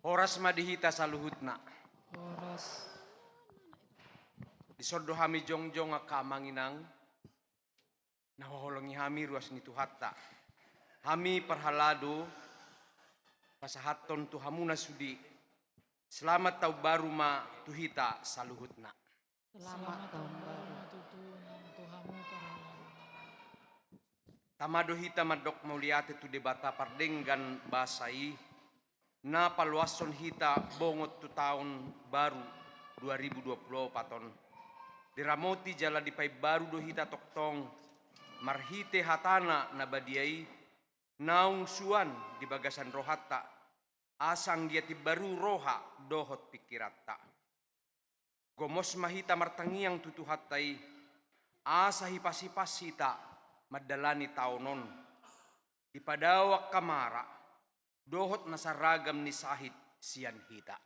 Horas madihita saluhutna. Oras Disodo hami jongjong akamanginang. Nahoholongi hami ruas ni tuhatta. Hami perhalado pasahaton tuhamuna sudi. Selamat tau baru ma tuhita saluhutna. selamat tahun baru matutun Tuhamu paralan. Tamado hita madok mauliate tu debata pardenggan basai. Na paluason hita bongot tu tahun baru 2024 ton. Diramoti jala dipai baru do hita toktong. Marhite hatana na badiai. Naung suan di bagasan rohatta. Asang dia baru roha dohot pikiratta. Gomos mahita martangiang tutuhatai. Asa hipas-hipas hita madalani taunon. Dipadawak kamara. Dohot nasaragam ni sahit sian hita.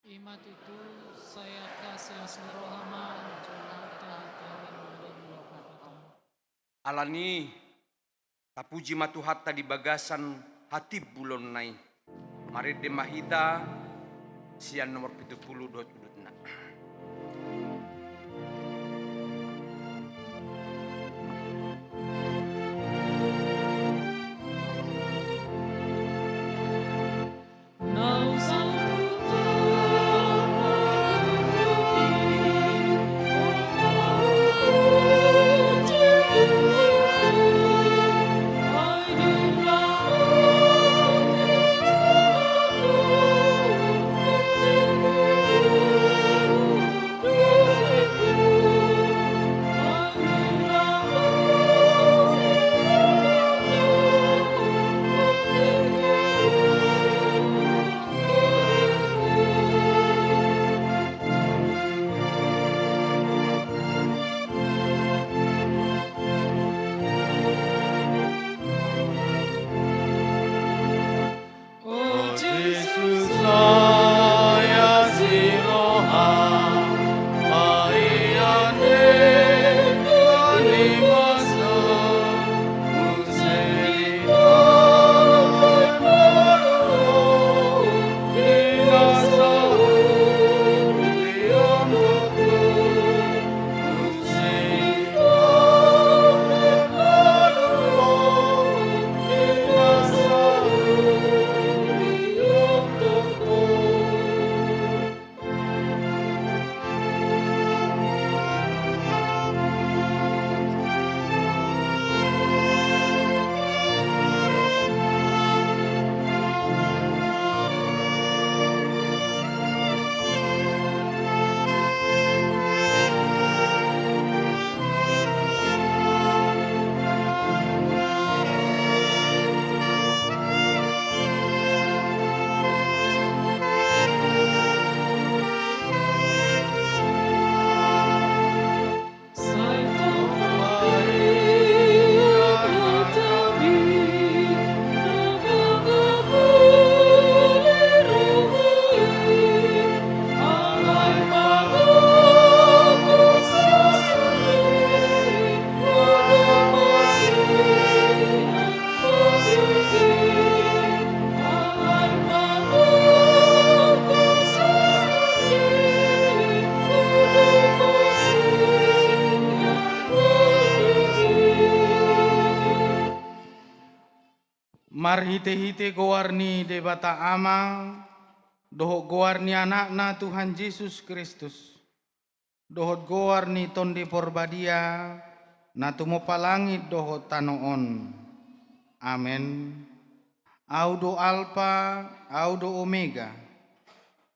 Imat itu saya kasih asrohama julata Alani tapuji matuhatta di bagasan hati bulon nai. Mari de mahita sian nomor 70 dot udutna. Marhite-hite gowarni debata amang, dohot gowarni anakna Tuhan Yesus Kristus. Dohot gowarni tonde porbadia, na tumopalangit dohot tanoon. Amen. Audo Alpha, audo Omega.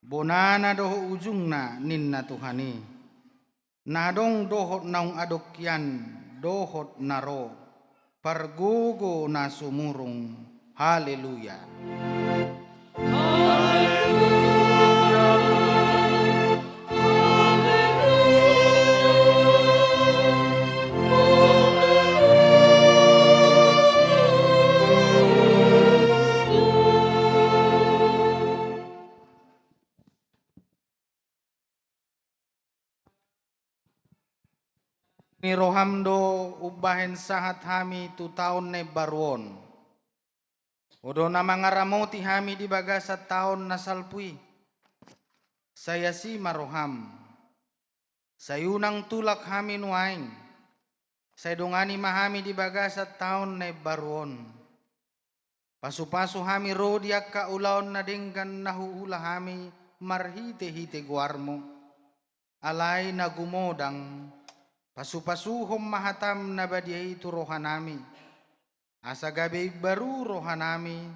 Bonana doho ujungna ninna Tuhani. Nadong dohot naung adokyan, dohot naro. Pargugo na sumurung. Haleluya. Ni rohamdo ubahen sahat hami tu taon ne baruon. Odo na mangaramoti hami di baga sa taon na salpui. Saya si maroham. Sayunang tulak hami nuaing. Saydungani mahami di baga sa taon na baruon. Pasu-pasu hami rodiak ka ulaon na denggan nahuhula hami marhite-hite guarmo. Alay na gumodang. Pasu-pasuhom mahatam na badiay turohanami. Asa gabi baru rohanami,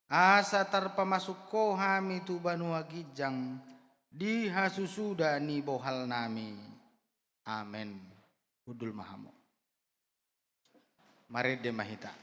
asa tarpamasuk ko hami tu banua gijang, di hasusuda ni bohal nami. Amen. Udul mahamo. Mari de mahita.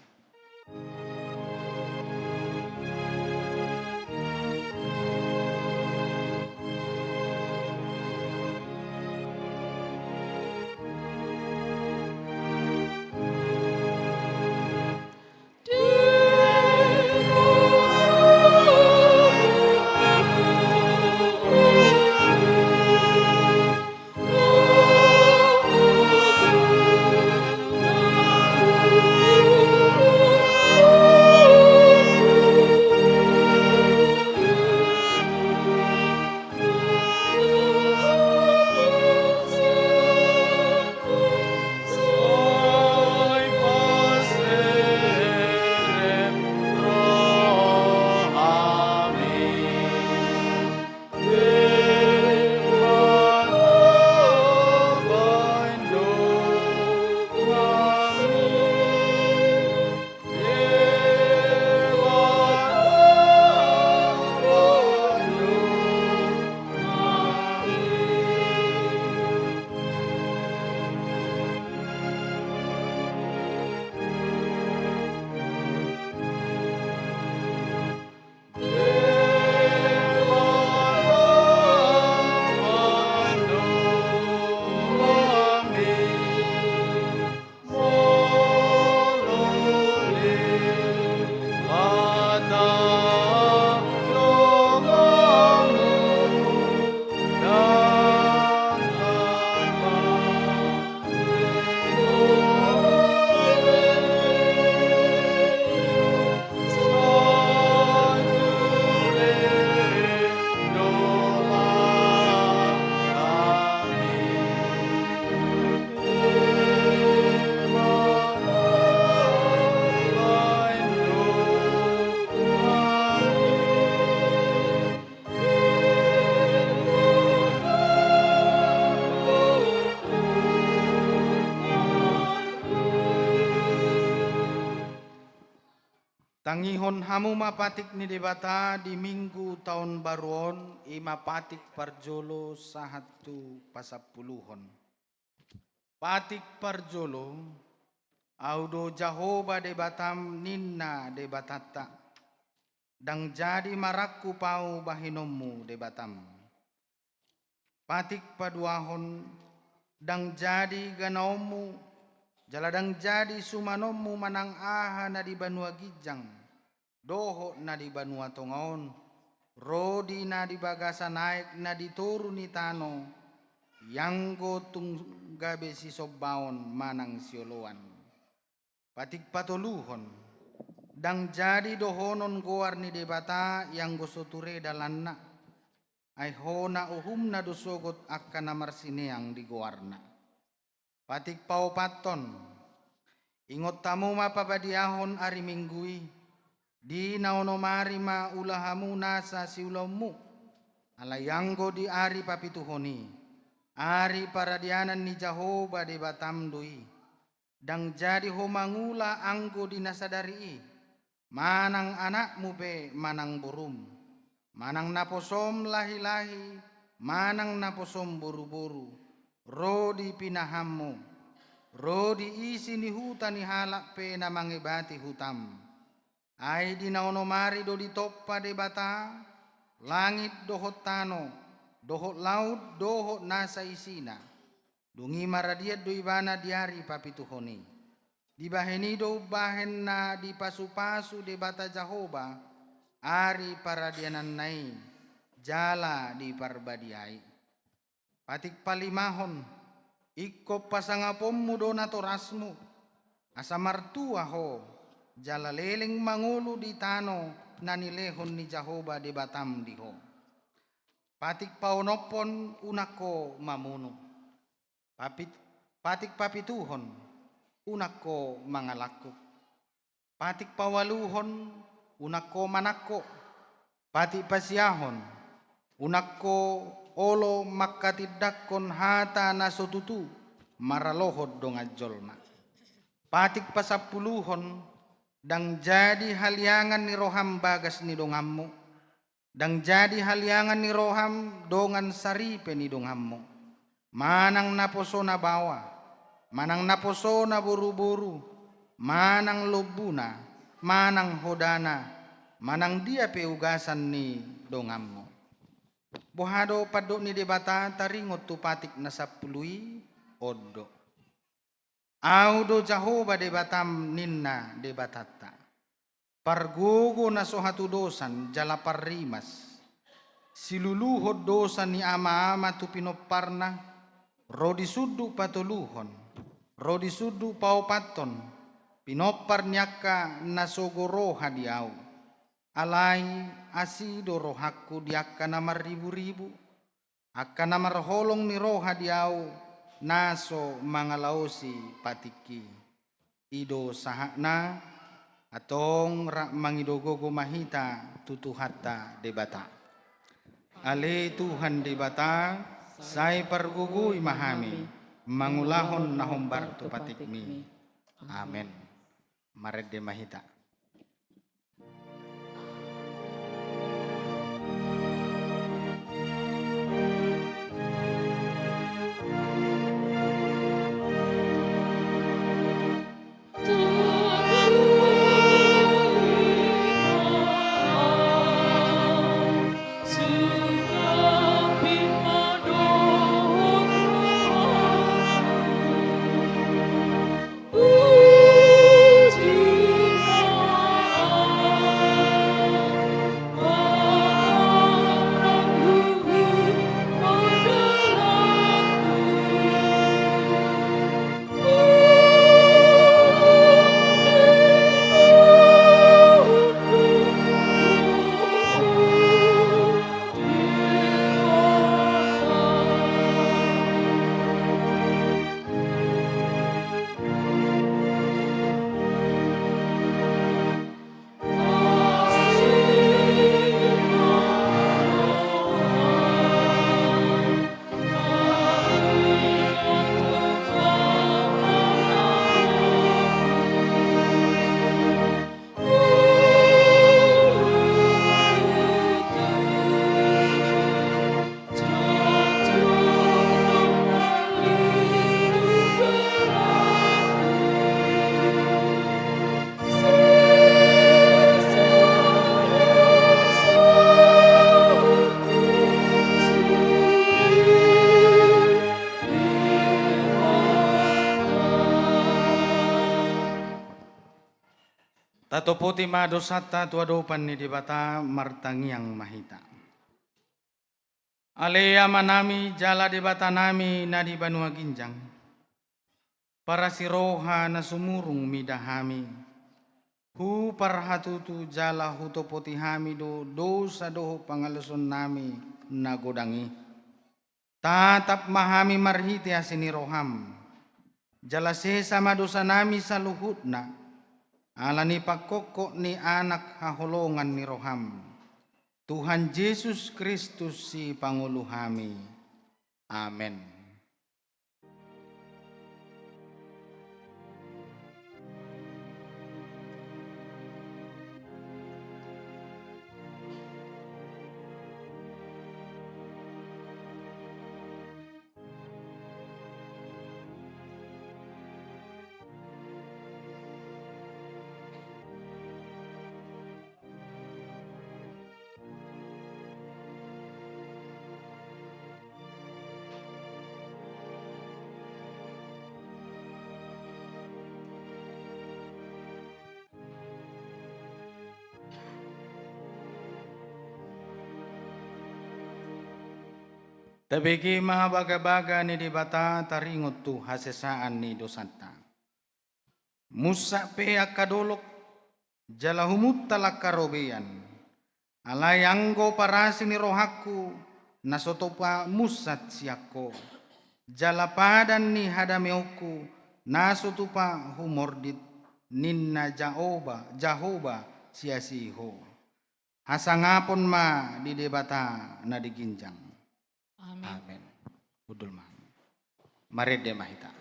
Tangihon hamu mapatik ni debata di minggu tahun baruon imapatik parjolo sahatu pasapuluhon. Patik parjolo audo Jahoba debatam ninna debatata. Dang jadi marakku pau bahinomu debatam. Patik paduahon dang jadi ganomu jaladang jadi sumanomu manang aha na di banua gijang, doho na di banua tongaon, rodi na di bagasa naik na di turuni tano, yanggo tunggabe si sobaon manang sioloan. Patik patoluhon, dang jadi dohonon goar ni debata yang gosoture dalanna, ay hona uhum na dosogot akka namar sineang di goarna. Patik pau paton, ingot tamu ma pabadiahon ari minggui, di naonomari ma ulahamu nasa si ulamu, alayanggo di ari papituhoni, ari paradianan ni Jahoba di batamdui, dang jadi homangula anggo di nasadari, manang anakmu be manang burum, manang naposom lahi-lahi, manang naposom buru-buru, rodi pinahammu, rodi isi ni hutan ni halak pe na mangibati hutam. Ay di naonomari do di toppa de bata, langit dohot tano, dohot laut dohot nasa isina. Dungi maradiat do ibana diari papituhoni. Di baheni do bahen na di pasu-pasu de bata Jahoba, ari paradianan nai, jala di parbadiai. Patik palimahon, ikop pasangapommu do natorasmu, asa martua ho, jala leleng mangulu di tano na nilehon ni Jehovah di batam diho. Patik paunopon unako mamuno. Patik papituhon unako mangalako. Patik pawaluhon unako manako. Patik pasiyahon unako olo makatidakon hata nasututu maralohod dong ajolna. Patik pasapuluhon dang jadi haliangan ni roham bagas ni dongammu. Dang jadi haliangan ni roham dongan saripe ni dongammu. Manang naposo na bawa, manang naposo na buru-buru, manang lubuna, manang hodana, manang dia peugasan ni dongammu. Bohado padok ni debata taringot tu patik na sapului odo. Audo Jehovah debatam ninna debatata. Pargogo na sohatu dosan jala parrimas. Siluluhod dosan ni ama-ama tu pinoparna. Rodi sudu patuluhon. Rodi sudu paupaton. Pinopar nyaka nasogoroha diau. Alai asido rohaku diaka namar ribu-ribu. Akan namar holong ni roha diau. Naso mangalausi patiki. Ido sahakna atong rak mangidogogo mahita tutuhatta debata. Ale Tuhan debata sai pargugui mahami mangulahon nahombar tu patikmi. Amen. Mared de mahita. Tato poti madosata tuadopan ni debata martangiang mahita. Alea manami jala debata nami na di Banua Ginjang. Para siroha na sumurung midahami. Hu parhatutu jala hutopoti hami do dosa doho pangaluson nami nagodangi. Tatap mahami marhiti asini roham. Jala sesama dosa nami saluhutna. Alani pakokok ni anak haholongan ni roham. Tuhan Yesus Kristus si panguluhami. Amen. Tabigi mahabaga-baga ni dibata taringot tu hasesaan ni dosanta. Musa pe akadolok jala humut talak karobean, alayanggo parasi ni rohaku, nasotopa musat siako, jala padan ni hadameuku, nasotupa humordit, ninna Jahoba siasiho. Hasangapon ma di debata na diginjang. Amin. Amen. Udul ma. Marede mahita.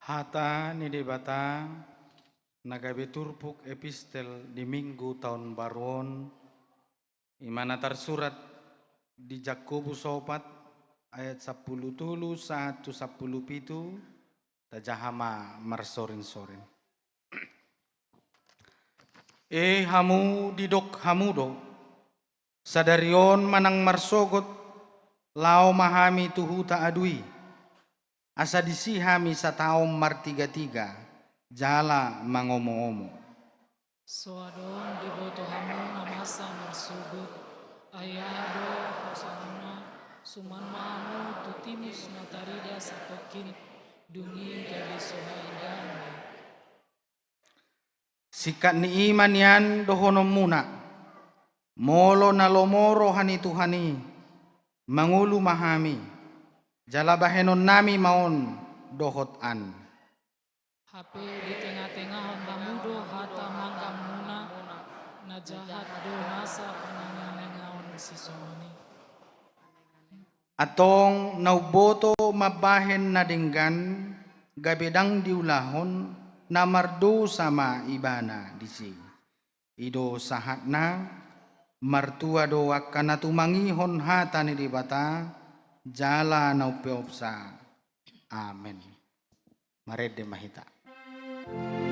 Hata ni debata nagabe turpuk epistel di minggu tahun baruon imana tersurat di Jakobus 4 ayat 10 tulu 1 10 pitu tajahama marsorin-sorin. Hamu didok hamudo sadarion manang marsogot lao mahami tuhu ta adui. Asa disihami sa taom martiga-tiga, jala mangomo-omo. Soadon diboto hamu namasa marsugut, ayado hosana, suman mahamu tutimus natarida satokin, dungin kabisoha indahnya. Sikat ni iman yan dohonom muna, molo na lomoro hani Tuhani, mangulu mahami. Jala bahenon nami maon dohotan. HP di tengah-tengah hamudo hata mangkam muna, na jahat do nasa pananganangaon sisoni. Atong nauboto mabahen na dinggan, gabedang diulahon, na mardo sama ibana disi. Ido sahat na, martua doak kana tumangihon hata ni dibata, jala na upeopsa. Amen. Marede mahita. Amin.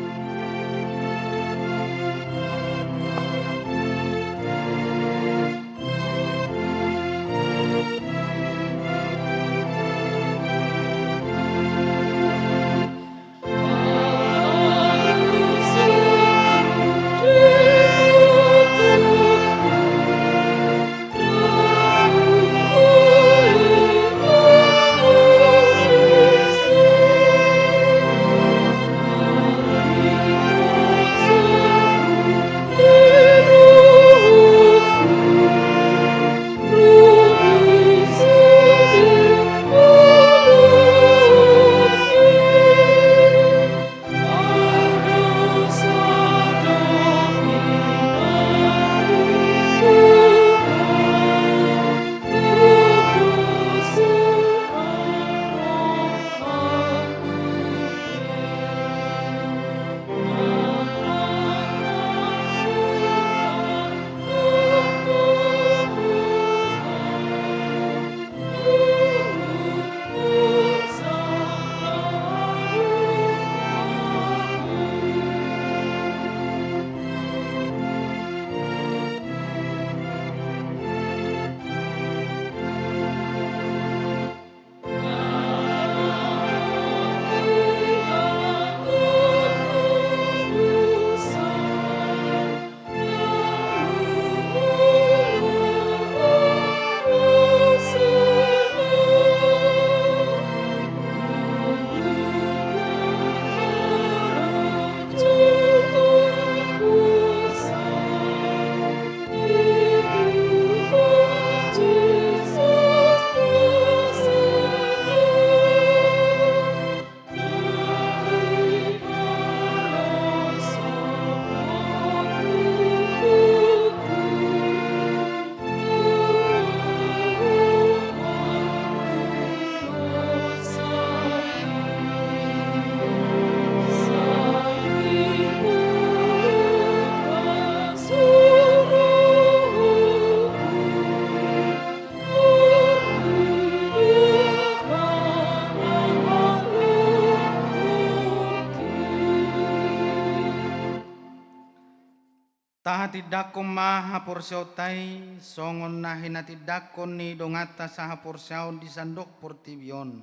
Tahati maha porsyotai, songon nahinati dakon ni dongata saha porsyaon di sandok portibion,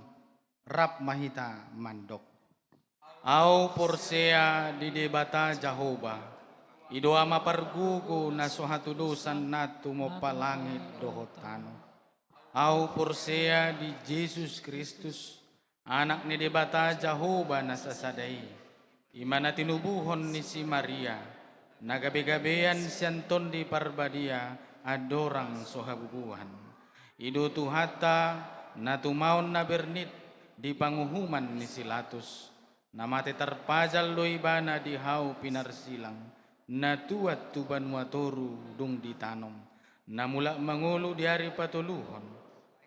rap mahita mandok. Au porsea di debata Jahoba, ido ama pargugu na sohatu dosan natu mo palangit dohotano. Au porsea di Yesus Kristus, anak ni debata Jahoba na sasadai, imana tinubuhon ni si Maria, nagabe-gabean sianton di parbadia adorang sohabubuhan. Ido tuhata na tumaon na bernit di panguhuman ni silatus. Namate terpajal loibana di hau pinarsilang. Na tuat tuban muatoru dung ditanom. Na mula mangulu di hari patuluhon.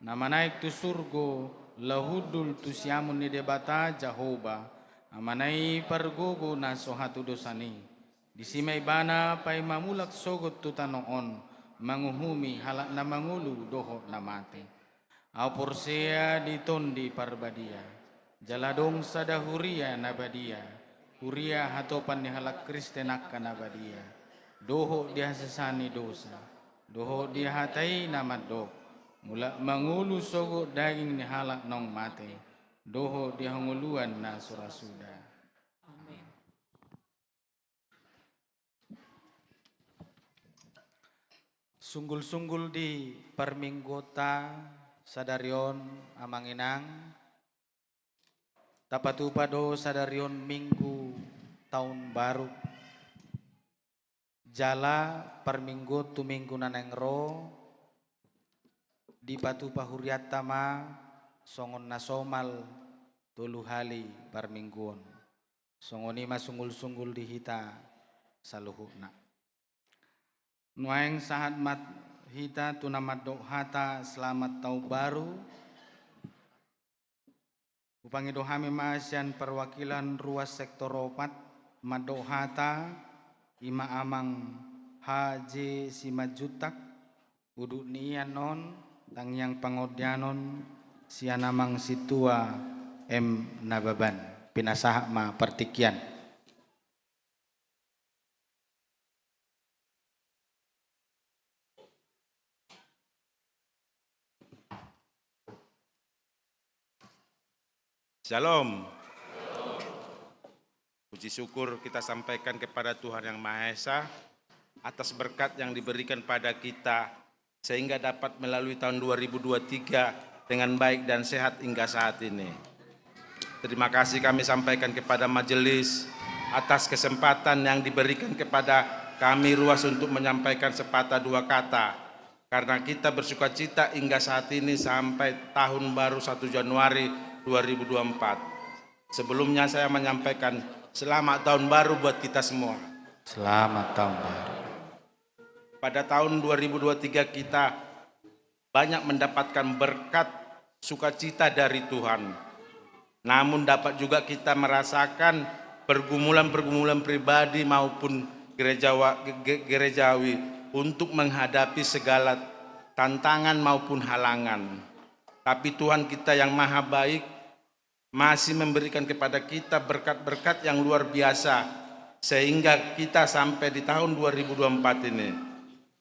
Na manaik tu surgo lahudul tu siamun ni debata Jahoba. Amanai pargogo na sohatu dosani. Di simay bana pay mamulak sogot tutanoon, manguhumi halak na mangulu doho na mate. Au porsea di tondi parbadia, jaladong sada huria na badia, huria hatopan ni halak kristenak na badia. Doho dia sesani dosa, doho dia hatai na madok, mula mangulu sogot daging ni halak nong mate, doho dia hanguluan na surasuda. Sunggul-sunggul di perminggota sadarion amanginang tapatupado sadarion minggu tahun baru jala perminggu tu minggu nanengro di patu pahuriatama songon nasomal tulu hali permingguon songoni masunggul-sunggul di hita saluhukna. Nuaeng sahat mat hita tunamat dohata selamat tahun baru. Upangi dohami maasyan perwakilan ruas sektor opat madohata ima amang HJ Simajutak uduk nian non tangyang pangodianon sianamang situa M Nababan pinasahak ma pertikian. Shalom. Puji syukur kita sampaikan kepada Tuhan Yang Maha Esa atas berkat yang diberikan pada kita sehingga dapat melalui tahun 2023 dengan baik dan sehat hingga saat ini. Terima kasih kami sampaikan kepada majelis atas kesempatan yang diberikan kepada kami ruas untuk menyampaikan sepatah dua kata. Karena kita bersukacita hingga saat ini sampai tahun baru 1 Januari 2024. Sebelumnya saya menyampaikan selamat tahun baru buat kita semua. Selamat tahun baru. Pada tahun 2023 kita banyak mendapatkan berkat sukacita dari Tuhan. Namun dapat juga kita merasakan pergumulan-pergumulan pribadi maupun gerejawi untuk menghadapi segala tantangan maupun halangan. Tapi Tuhan kita yang maha baik masih memberikan kepada kita berkat-berkat yang luar biasa sehingga kita sampai di tahun 2024 ini.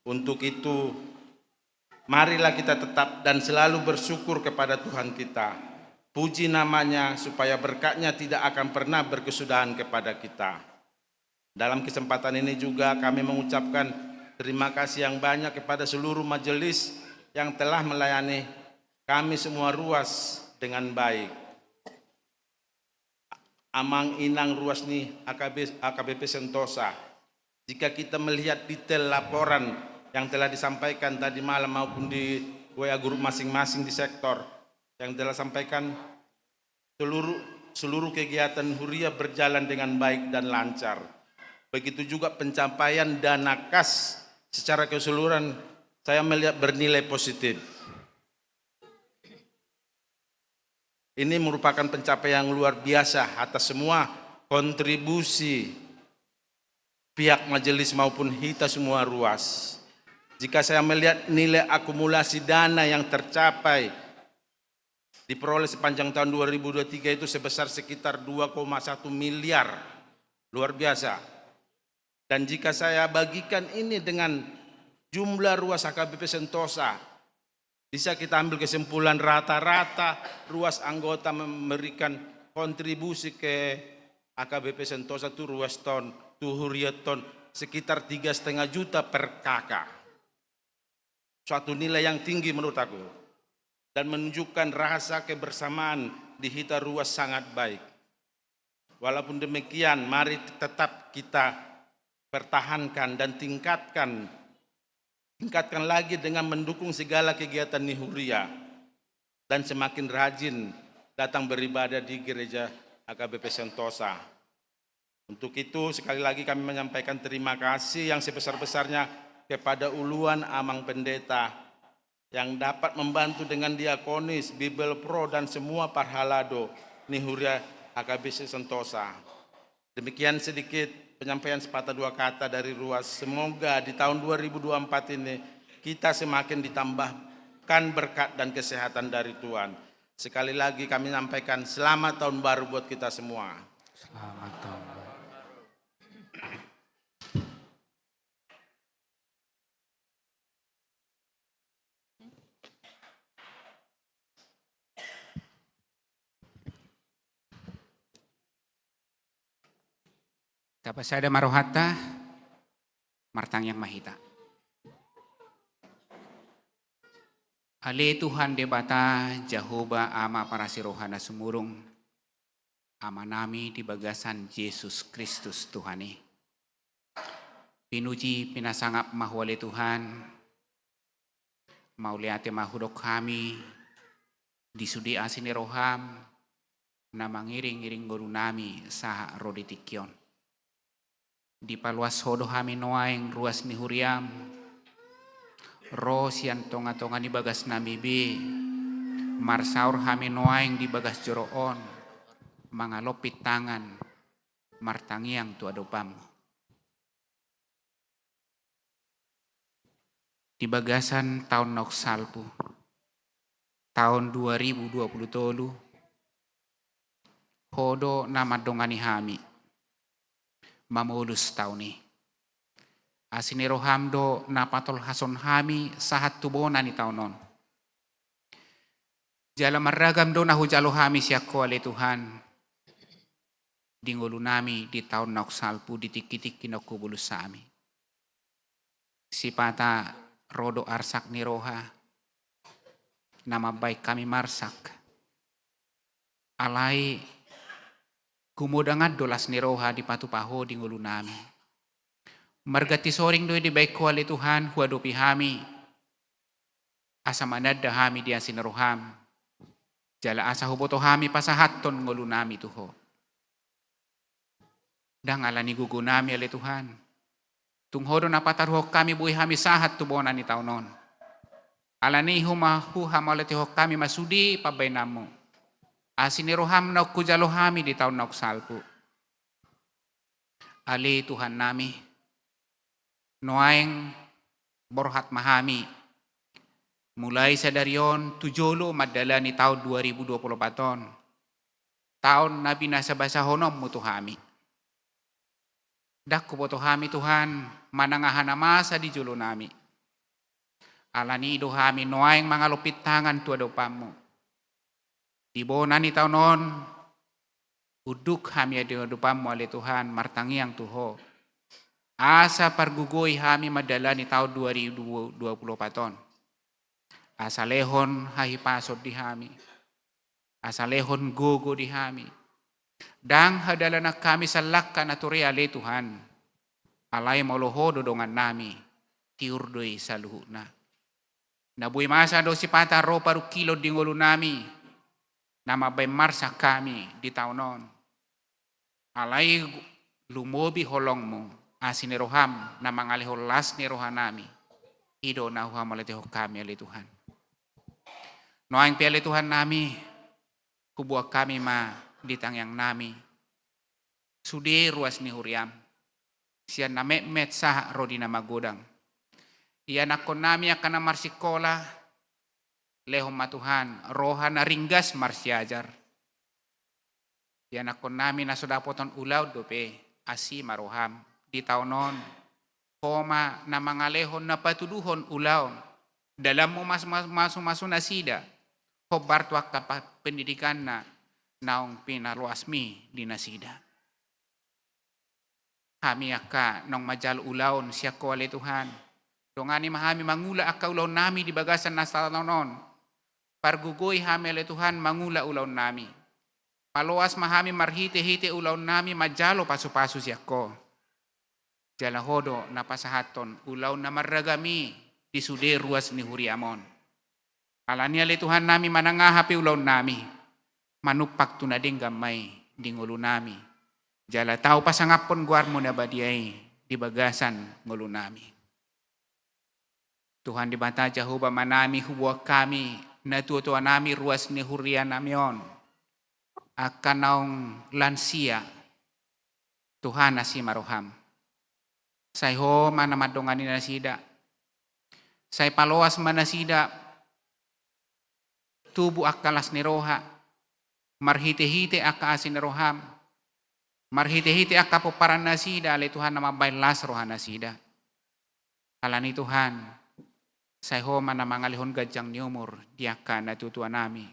Untuk itu marilah kita tetap dan selalu bersyukur kepada Tuhan kita. Puji namanya supaya berkatnya tidak akan pernah berkesudahan kepada kita. Dalam kesempatan ini juga kami mengucapkan terima kasih yang banyak kepada seluruh majelis yang telah melayani kami semua ruas dengan baik. Amang Inang ruas nih AKBP Sentosa. Jika kita melihat detail laporan yang telah disampaikan tadi malam maupun di WA grup masing-masing di sektor yang telah sampaikan, seluruh kegiatan huria berjalan dengan baik dan lancar. Begitu juga pencapaian dana kas secara keseluruhan saya melihat bernilai positif. Ini merupakan pencapaian yang luar biasa atas semua kontribusi pihak majelis maupun kita semua ruas. Jika saya melihat nilai akumulasi dana yang tercapai diperoleh sepanjang tahun 2023 itu sebesar sekitar 2,1 miliar. Luar biasa. Dan jika saya bagikan ini dengan jumlah ruas HKBP Sentosa, bisa kita ambil kesimpulan rata-rata ruas anggota memberikan kontribusi ke HKBP Sentosa itu ruas ton, tuhuriaton sekitar 3,5 juta per kakak. Suatu nilai yang tinggi menurut aku. Dan menunjukkan rasa kebersamaan di Hita Ruas sangat baik. Walaupun demikian, mari tetap kita pertahankan dan tingkatkan lagi dengan mendukung segala kegiatan Nihuria dan semakin rajin datang beribadah di gereja HKBP Sentosa. Untuk itu sekali lagi kami menyampaikan terima kasih yang sebesar-besarnya kepada Uluan Amang Pendeta yang dapat membantu dengan diakonis, Bible Pro dan semua parhalado Nihuria HKBP Sentosa. Demikian sedikit penyampaian sepatah dua kata dari Ruas. Semoga di tahun 2024 ini kita semakin ditambahkan berkat dan kesehatan dari Tuhan. Sekali lagi kami sampaikan selamat tahun baru buat kita semua. Selamat tahun baru. Tapasada marohata, martang yang mahita. Ale Tuhan debata Jehovah ama para sirohana sumurung. Ama nami di bagasan Yesus Kristus Tuhani. Pinuji pinasangap mahwale Tuhan. Mauliate mahudok kami. Disudi asin roham. Na mangiring-iring guru nami saha roditikyon. Di paluas hodo kami noaeng ruas ni huriam. Ro sian tonga-tonga ni bagas namibi. Marsaur kami noaeng di bagas joroon. Mangalopit tangan. Martangiang tuadopam. Di bagasan tahun Noksalpu. Tahun 2020. Hodo nama dongani kami. Mamulus tauni. Asinero hamdo napatol hason hami sahat tubonan ni taunon. Jala maragam do nahujalo hami siako ale Tuhan. Dingulu nami di tahun Noksalpu ditik-tik kinokubulus sami. Sipata rodo arsak ni roha. Nama baik kami marsak. Alai kumudangan dolas ni roha di patupaho di ngulu nami. Margati soring doy di baik kuali Tuhan huadopi hami. Asa manada hami di asin roham. Jala asa huboto hami pasahaton ngulu nami tuho. Dang alani gugu nami ale Tuhan. Tunghodo na patarho kami buhi hami sahat tubonan ni taunon. Alani humahu hamalatiho kami masudi pabay namo. Asiniroham na kujalohami di tahun Noksalpu. Ali Tuhan nami. Noaeng borhat mahami. Mulai sa darion tujolo madala ni tahun 2024. Tahun na binasa basa honom mo tuhami. Dakko po tuhami Tuhan manangahan na masa di julo nami. Alani dohami noaeng mga lupit tangan tuadopam mo. Di bona ni taunon, uduk hami ada depan oleh Tuhan martangiang tuho. Asa pargugoy hami madala ni tahun 2024. Asa lehon hahipasod di hami. Asa lehon gogo di hami. Dang hadala na kami salakka na turi ale Tuhan. Alay maloho dodongan nami. Tiurdoy sa luho na. Nabuy masa do si pata ro paru kilo dingolo nami. Nama bay marsa kami di taunon. Alay lumobi holong mo asiniroham na mangaliholas ni rohanami. Ido na huhamalatiho kami ali Tuhan. Noang piali Tuhan nami. Kubuak kami ma ditangyang nami. Sudi ruas ni huriam. Siya na met sah rodi na magudang. Iyan ako nami akan na marsikola. Lehom matuhan, roha na ringgas marsiajar. Yan ako namin na sudapoton ulaw dope, asi maroham, di taunon, homa na mangalehon na patuduhon ulaw, dalam mo masu nasida, hobar tuak pendidikan na naong pinaluasmi di nasida. Kami aka nong majal ulaon siya ko ali Tuhan. Dongani mahami mangula aka ulaw nami di bagasan na taunon. Pargugoy hami ali Tuhan mangula ulaw nami. Paluas mahami marhite-hite ulaw nami majalo pasu-pasu siya ko. Jalahodo na pasahaton ulaw na maragami di sude ruas ni Huriamon. Alani ali Tuhan nami manangahapi ulaw nami. Manupak tunading gamay dingulo nami. Jala tao pasangapon guar mo na badiyay di bagasan ngulo nami. Tuhan di bata Jehovah manami huwag kami natutuwa nami ruas ni Hurian namion. Akanaong lansia Tuhan nasi maroham. Say ho manamadongan ni nasida. Say paloas manasida tubo akalas ni roha. Marhite-hite akaasin ni roham. Marhite-hite akapuparan nasida ali Tuhan na mabaylas roha nasida. Alani Tuhan, say ho manamangalihon gadyang ni umur diaka natutuwa nami.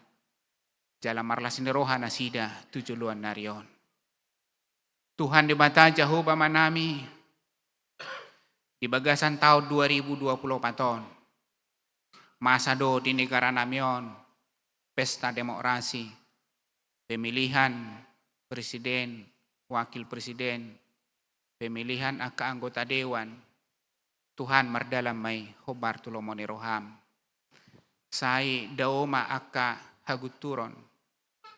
Jala marlas ni roha nasida tujuluan narion. Tuhan di bata Jehovah manami di bagasan tahun 2020 paton. Masa do di negara namion pesta demokrasi, pemilihan presiden, wakil presiden, pemilihan aka anggota dewan. Tuhan mardalam may hobar tulomon ni roham. Say daoma aka haguturon.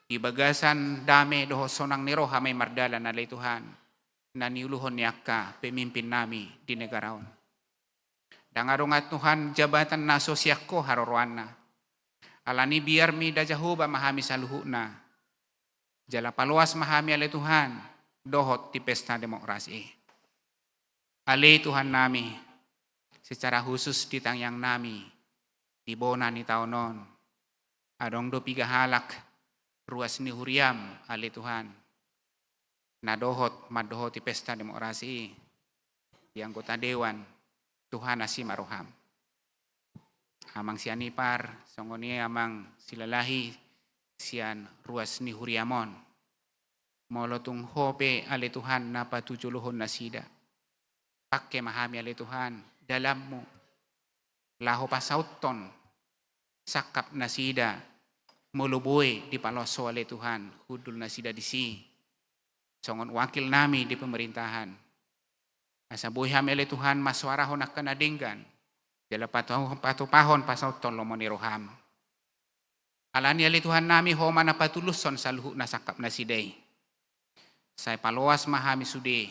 Di bagasan dame doho sonang ni roha may mardalan na Tuhan. Naniuluhon ni aka pemimpin nami di negaraon. Dangarong at Tuhan jabatan na sosyak ko harorwan na. Alani biar mi da Jehovah mahami sa luhu na. Jala paluas mahami ali Tuhan. Dohot di pesta demokrasi. Ali Tuhan nami. Secara khusus ditangyang nami. Di bona ni taunon. Adong do pigahalak. Ruas ni Huriam ali Tuhan. Nadohot madohot di pesta demokrasi. Di anggota dewan. Tuhan nasi maroham. Amang sianipar. Songoni amang silalahi. Sian ruas ni Huriamon. Molotung hope ali Tuhan na patujuluhon nasida. Pakke mahami ali Tuhan. Dalam mo. Laho pasauton. Sakap nasida. Muluboy di paloso ali Tuhan. Hudul nasida disi. Songon wakil nami di pemerintahan. Asa buhay hami ali Tuhan maswarahon akan nadinggan. Jala patupahon pasauton lomoni roham. Alani ali Tuhan nami homa na patuluson sa luhu na sakap nasiday. Say paluas mahami sudi.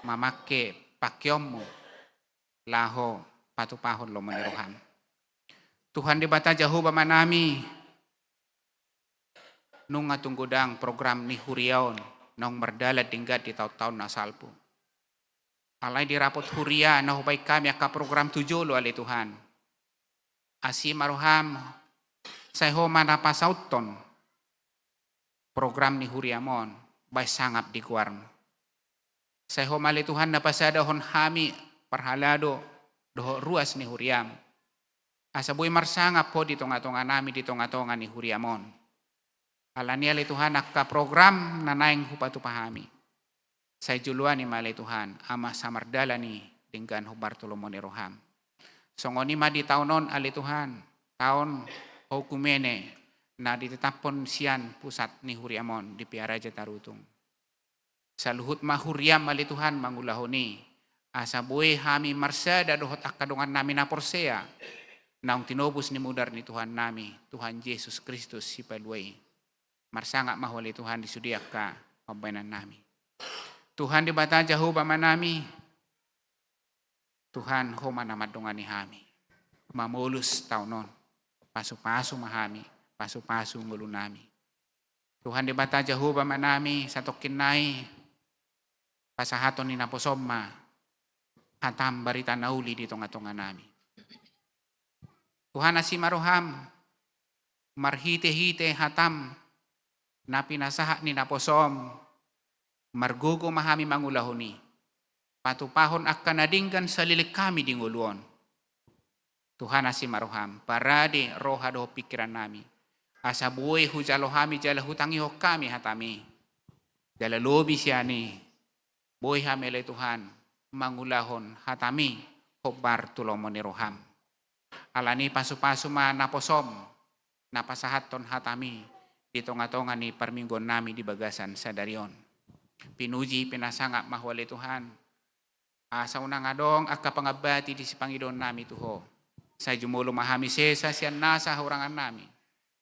Mamake pakyom mo. Laho patupahon lomoni roham. Tuhan di bata Jehovah manami. Nung atunggudang program ni Huriaon. Nung merdala dinggat di taon-taon na salpo. Alay di rapot Huria na hubay kami aka program tujulo ali Tuhan. Asi maroham. Say homa na pasauton. Program ni Huriamon. Bay sangap di kuarno. Say homa ali Tuhan na pasadahon hami parhalado. Doho ruas ni Huriam. Asa buhay marsangap po di tonga-tonga nami di tonga-tonga ni Huriamon. Alani ali Tuhan akka program na naing hupatupahami. Say juluan ni mali Tuhan ama samardala ni dinggan hubar tulomon ni roham. Songoni ma di taunon ali Tuhan. Taon hukumene na ditetapon sian pusat ni Huriamon di Piara Jatarutung. Sa luhut mahuriam ali Tuhan mangulahoni. Asa buhay hami marsada dohot akadungan nami na porsea. Naung tinobus ni mudar ni Tuhan nami. Tuhan Yesus Kristus si Palway. Marsanga mahuli Tuhan disudiak ka pambayanan nami. Tuhan di bata Jehovah manami. Tuhan homa namadungan ni hami. Mamulus taunon. Pasu-pasu mahami. Pasu-pasu ngulo nami. Tuhan di bata Jehovah manami sa tokinay pasahaton ni naposoma hatam barita nauli di tonga-tonga nami. Tuhan nasi maroham marhite-hite hatam na pinasaha ni naposom margugo mahami mangulahoni patupahon akan nadinggan salilik kami di nguluon. Tuhan asim maroham, parade roha doh pikiran nami. Asa buhay hujalo hami jala hutangi ho kami hatami. Jala lobi siani, buhay hamele Tuhan, mangulahon hatami, hobar tulomon ni roham. Alani pasu-pasu ma naposom, napasahaton hatami, di tonga-tonga ni perminggon nami di bagasan sadarion. Pinuji pinasangak mahwali Tuhan. Asa unang adong akka pangabati di si Panginoon nami tuho. Sa jumulo mahami sesa siyan nasa hurangan nami.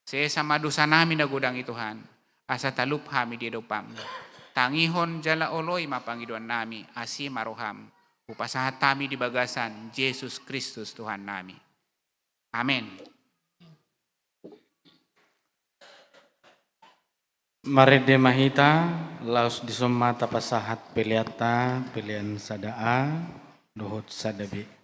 Sesa madusa nami nagudang Tuhan. Asa talup hami di dopam. Tangihon jala oloy mapangidon nami asi maroham. Upasahat kami di bagasan Yesus Kristus Tuhan nami. Amen. Mari de mahita laos di somata pasahat piliata pilihan sadaa dohot sadabi.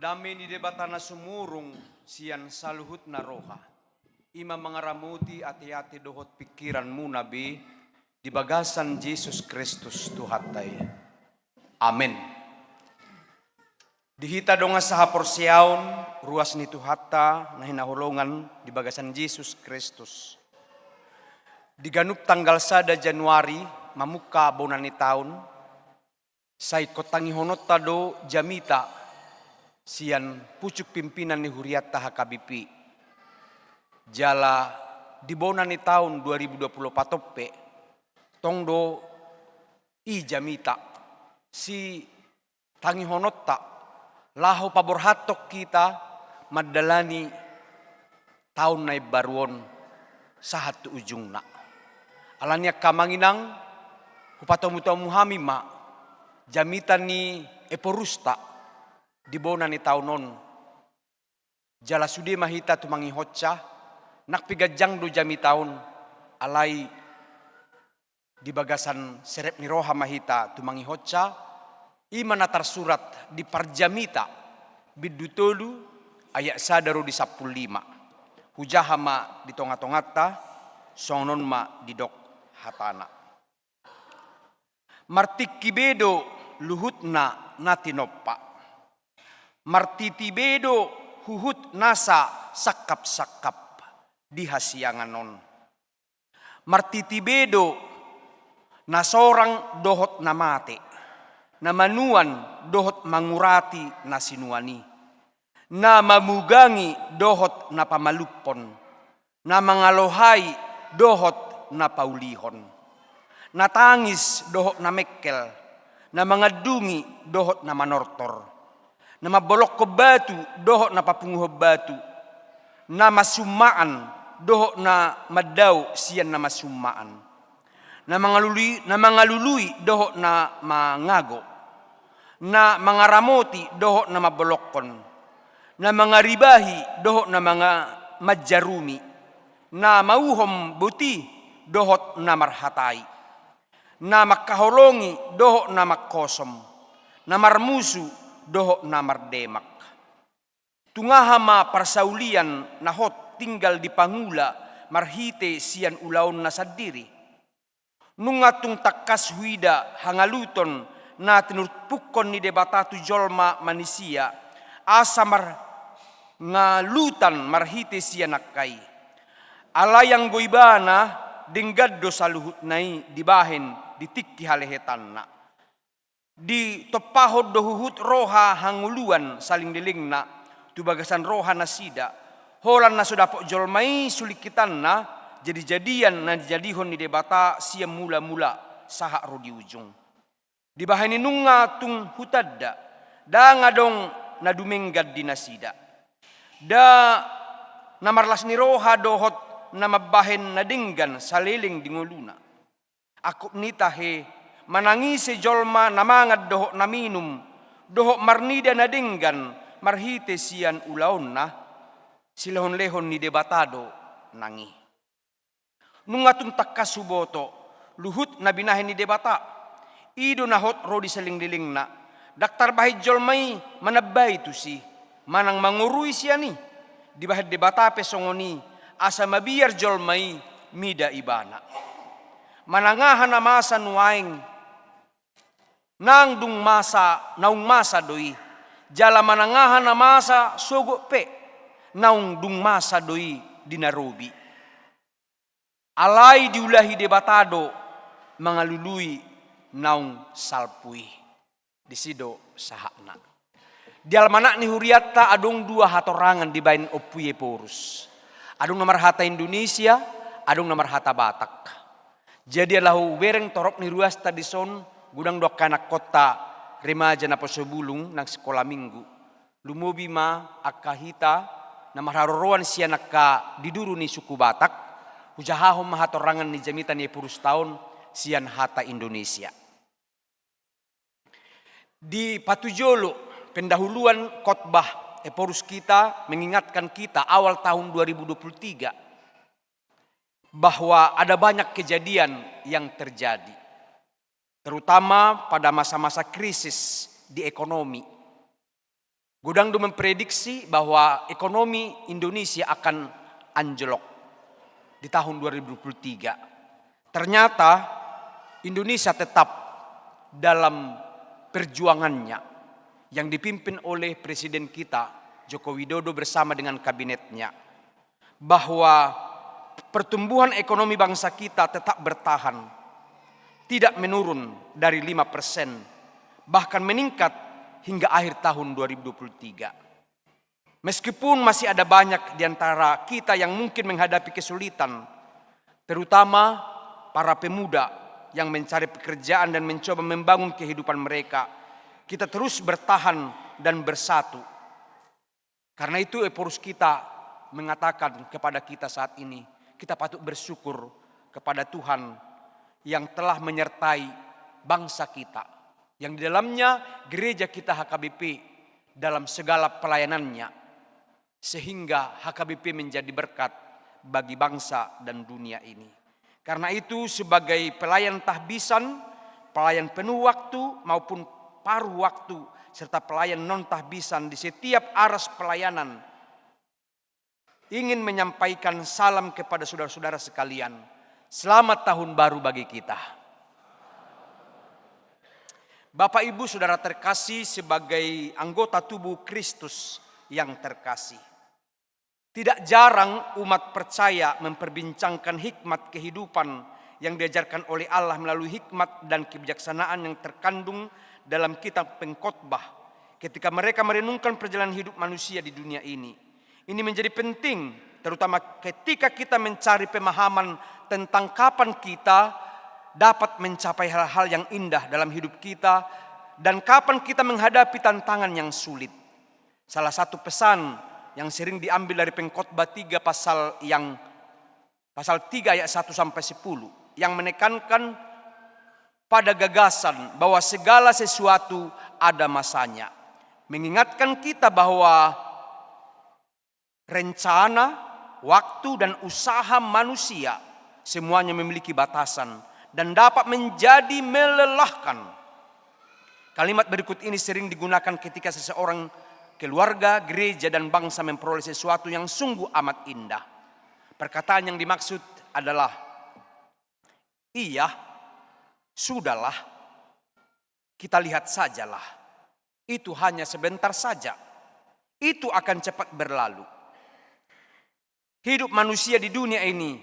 Dami ni debatana sumurung sian saluhut na roha. Ima mangaramuti ati-ati dohot pikiranmu nabi di bagasan Yesus Kristus Tuhatay. Amen. Dihita donga saha porsiaon ruas ni Tuhata na hinahulungan di bagasan Yesus Kristus. Diganup tanggal 1 Januari mamuka bonan ni taon say kotangi honot tado jamita sian pucuk pimpinan ni Huriata HKBP. Jala di bonan ni tahun 2020 patope tongdo i jamita si tangi honotta laho paborhatok kita madalani tahun na baruon sahat ujung na. Alanya kamanginang hupatomu-tomu hamima jamita ni eporusta di bonan ni tahunon jala sude mahita tumangi hotsa nakpigajang do jami taon alai di bagasan serep ni roha mahita tumangi hotsa imana tersurat di parjamita bidutolu ayat sadaro di 15 hujahama di tonga-tongata songnon ma di dok hatana martikibedo luhutna natinoppa martitibedo huhut nasa sakap-sakap di hasianganon. Martitibedo na sorang dohot na mate, na manuan dohot mangurati na sinuani, na mamugangi dohot na pamalupon, na mangalohai dohot na paulihon, na tangis dohot na mekkel, na mangadungi dohot na manortor, na mabolok ko batu dohot na papunguh batu, na masumaan dohok na madaw siyan na masumaan. Na mangalului dohok na mangago. Na mangaramoti dohok na mabolokon. Na mangaribahi dohok na mga madjarumi. Na mauhom buti dohok na marhatai. Na makaholongi dohok na makosom. Na marmusu dohok na mardemak. Tungahama parsaulian na hot tinggal di pangula marhite sian ulaon na sadiri. Nungatung takas huida hangaluton na tinurpukon ni debatatu jolma manisia asa ngalutan marhite sian nakai. Alayang goibana denggaddo saluhut nai dibahen ditikki halehetanna. Di topahod dohuhut roha hanguluan saling dilingna tu bagasan roha nasida. Holan na sudah pok jolmai sulikitan na jadi-jadian na dijadihon ni debata siam mula-mula sahak ro di ujung. Di bahani nunga tung hutadda da ngadong na dumenggad di nasida. Da namarlas ni roha dohot na mabahen na dinggan saliling dinguluna. Akop nitahe manangise jolma namangad dohok na minum dohok marnida na dinggan marhite sian ulaon na silahon-lehon ni debatado nangi. Nungatun takka suboto luhut na binahin ni debata. Ido na hot rodi saling-liling na. Daktar bahid jolmai manabay tu si. Manang mangurui siya ni. Di bahid debata pesongoni asa mabiyar jolmai mida ibana. Manangahan na masa nuaing nang dung masa naung masa doi. Jala manangahan na masa sogo pe. Naung dung masa doi di Nairobi. Alai diulahi debatado mangalului naung salpui. Disido sahakna. Di almanak ni Huriata adong 2 hatorangan di bain opuye porus. Adong nomor hata Indonesia, adong nomor hata Batak. Jadi alahu wereng torok ni ruas tadison gudang dok kanak kota remaja na posobulung nang sekolah minggu. Lumubi ma akahita na marharuruan siya naka diduru ni suku Batak, hujahahom mahatorangan ni jamitan ni purus tahun siyan hata Indonesia. Di Patujolo, pendahuluan khotbah Eporus kita mengingatkan kita awal tahun 2023 bahwa ada banyak kejadian yang terjadi, terutama pada masa-masa krisis di ekonomi. Godangdo memprediksi bahwa ekonomi Indonesia akan anjlok di tahun 2023. Ternyata Indonesia tetap dalam perjuangannya yang dipimpin oleh Presiden kita Joko Widodo bersama dengan kabinetnya, bahwa pertumbuhan ekonomi bangsa kita tetap bertahan, tidak menurun dari 5%, bahkan meningkat hingga akhir tahun 2023. Meskipun masih ada banyak di antara kita yang mungkin menghadapi kesulitan, terutama para pemuda yang mencari pekerjaan dan mencoba membangun kehidupan mereka, kita terus bertahan dan bersatu. Karena itu Eporus kita mengatakan kepada kita saat ini, kita patut bersyukur kepada Tuhan yang telah menyertai bangsa kita, yang di dalamnya gereja kita HKBP dalam segala pelayanannya, sehingga HKBP menjadi berkat bagi bangsa dan dunia ini. Karena itu sebagai pelayan tahbisan, pelayan penuh waktu maupun paruh waktu, serta pelayan non tahbisan di setiap aras pelayanan, ingin menyampaikan salam kepada saudara-saudara sekalian. Selamat tahun baru bagi kita. Bapak Ibu Saudara terkasih, sebagai anggota tubuh Kristus yang terkasih, tidak jarang umat percaya memperbincangkan hikmat kehidupan yang diajarkan oleh Allah melalui hikmat dan kebijaksanaan yang terkandung dalam kitab Pengkhotbah ketika mereka merenungkan perjalanan hidup manusia di dunia ini. Ini menjadi penting terutama ketika kita mencari pemahaman tentang kapan kita dapat mencapai hal-hal yang indah dalam hidup kita dan kapan kita menghadapi tantangan yang sulit. Salah satu pesan yang sering diambil dari Pengkhotbah 3 pasal 3 ayat 1 sampai 10 yang menekankan pada gagasan bahwa segala sesuatu ada masanya. Mengingatkan kita bahwa rencana, waktu dan usaha manusia semuanya memiliki batasan dan dapat menjadi melelahkan. Kalimat berikut ini sering digunakan ketika seseorang, keluarga, gereja, dan bangsa memperoleh sesuatu yang sungguh amat indah. Perkataan yang dimaksud adalah, iya, sudahlah, kita lihat sajalah. Itu hanya sebentar saja. Itu akan cepat berlalu. Hidup manusia di dunia ini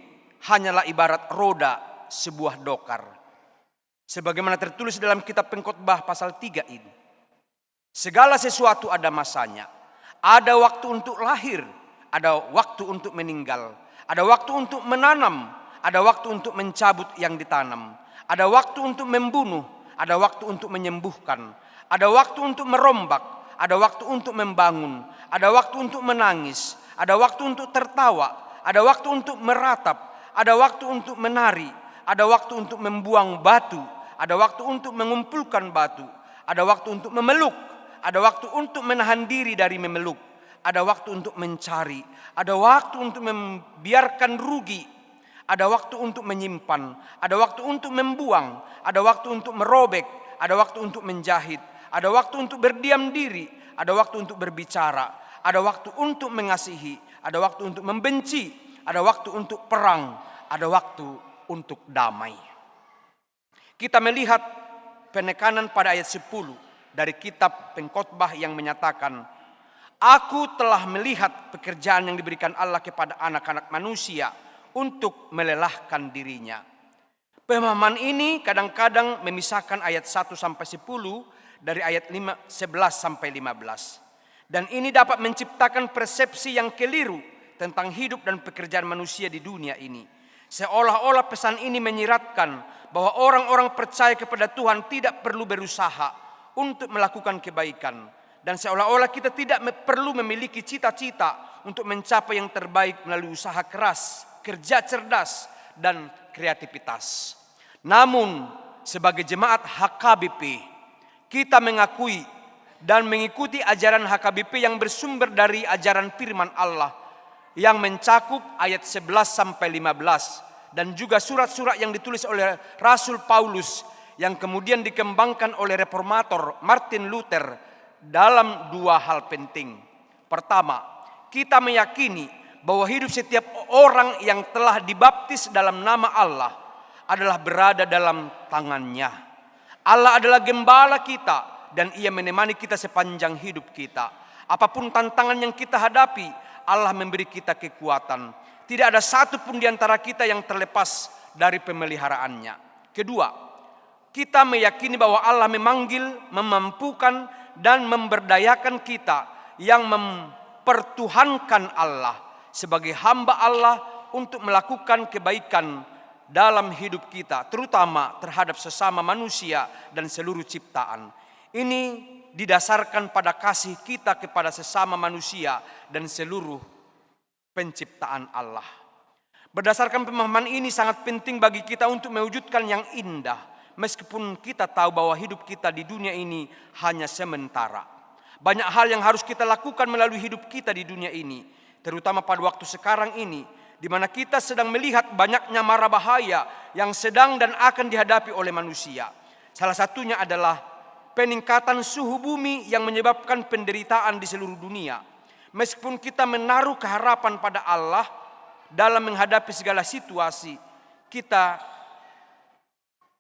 hanyalah ibarat roda sebuah dokar. Sebagaimana tertulis dalam kitab Pengkhotbah pasal 3 ini. Segala sesuatu ada masanya. Ada waktu untuk lahir, ada waktu untuk meninggal, ada waktu untuk menanam, ada waktu untuk mencabut yang ditanam, ada waktu untuk membunuh, ada waktu untuk menyembuhkan, ada waktu untuk merombak, ada waktu untuk membangun, ada waktu untuk menangis, ada waktu untuk tertawa, ada waktu untuk meratap, ada waktu untuk menari, ada waktu untuk membuang batu, ada waktu untuk mengumpulkan batu, ada waktu untuk memeluk, ada waktu untuk menahan diri dari memeluk, ada waktu untuk mencari, ada waktu untuk membiarkan rugi, ada waktu untuk menyimpan, ada waktu untuk membuang, ada waktu untuk merobek, ada waktu untuk menjahit, ada waktu untuk berdiam diri, ada waktu untuk berbicara, ada waktu untuk mengasihi, ada waktu untuk membenci, ada waktu untuk perang, ada waktu untuk damai. Kita melihat penekanan pada ayat 10 dari kitab Pengkhotbah yang menyatakan, aku telah melihat pekerjaan yang diberikan Allah kepada anak-anak manusia untuk melelahkan dirinya. Pemahaman ini kadang-kadang memisahkan ayat 1 sampai 10 dari ayat 11 sampai 15. Dan ini dapat menciptakan persepsi yang keliru tentang hidup dan pekerjaan manusia di dunia ini. Seolah-olah pesan ini menyiratkan bahwa orang-orang percaya kepada Tuhan tidak perlu berusaha untuk melakukan kebaikan. Dan seolah-olah kita tidak perlu memiliki cita-cita untuk mencapai yang terbaik melalui usaha keras, kerja cerdas, dan kreativitas. Namun sebagai jemaat HKBP, kita mengakui dan mengikuti ajaran HKBP yang bersumber dari ajaran firman Allah yang mencakup ayat 11 sampai 15 dan juga surat-surat yang ditulis oleh Rasul Paulus yang kemudian dikembangkan oleh reformator Martin Luther dalam dua hal penting. Pertama, kita meyakini bahwa hidup setiap orang yang telah dibaptis dalam nama Allah adalah berada dalam tangannya. Allah adalah gembala kita dan Ia menemani kita sepanjang hidup kita. Apapun tantangan yang kita hadapi, Allah memberi kita kekuatan. Tidak ada satu pun di antara kita yang terlepas dari pemeliharaannya. Kedua, kita meyakini bahwa Allah memanggil, memampukan, dan memberdayakan kita yang mempertuhankan Allah sebagai hamba Allah untuk melakukan kebaikan dalam hidup kita, terutama terhadap sesama manusia dan seluruh ciptaan. Ini didasarkan pada kasih kita kepada sesama manusia dan seluruh penciptaan Allah. Berdasarkan pemahaman ini sangat penting bagi kita untuk mewujudkan yang indah, meskipun kita tahu bahwa hidup kita di dunia ini hanya sementara. Banyak hal yang harus kita lakukan melalui hidup kita di dunia ini, terutama pada waktu sekarang ini, di mana kita sedang melihat banyaknya mara bahaya yang sedang dan akan dihadapi oleh manusia. Salah satunya adalah peningkatan suhu bumi yang menyebabkan penderitaan di seluruh dunia. Meskipun kita menaruh keharapan pada Allah dalam menghadapi segala situasi, kita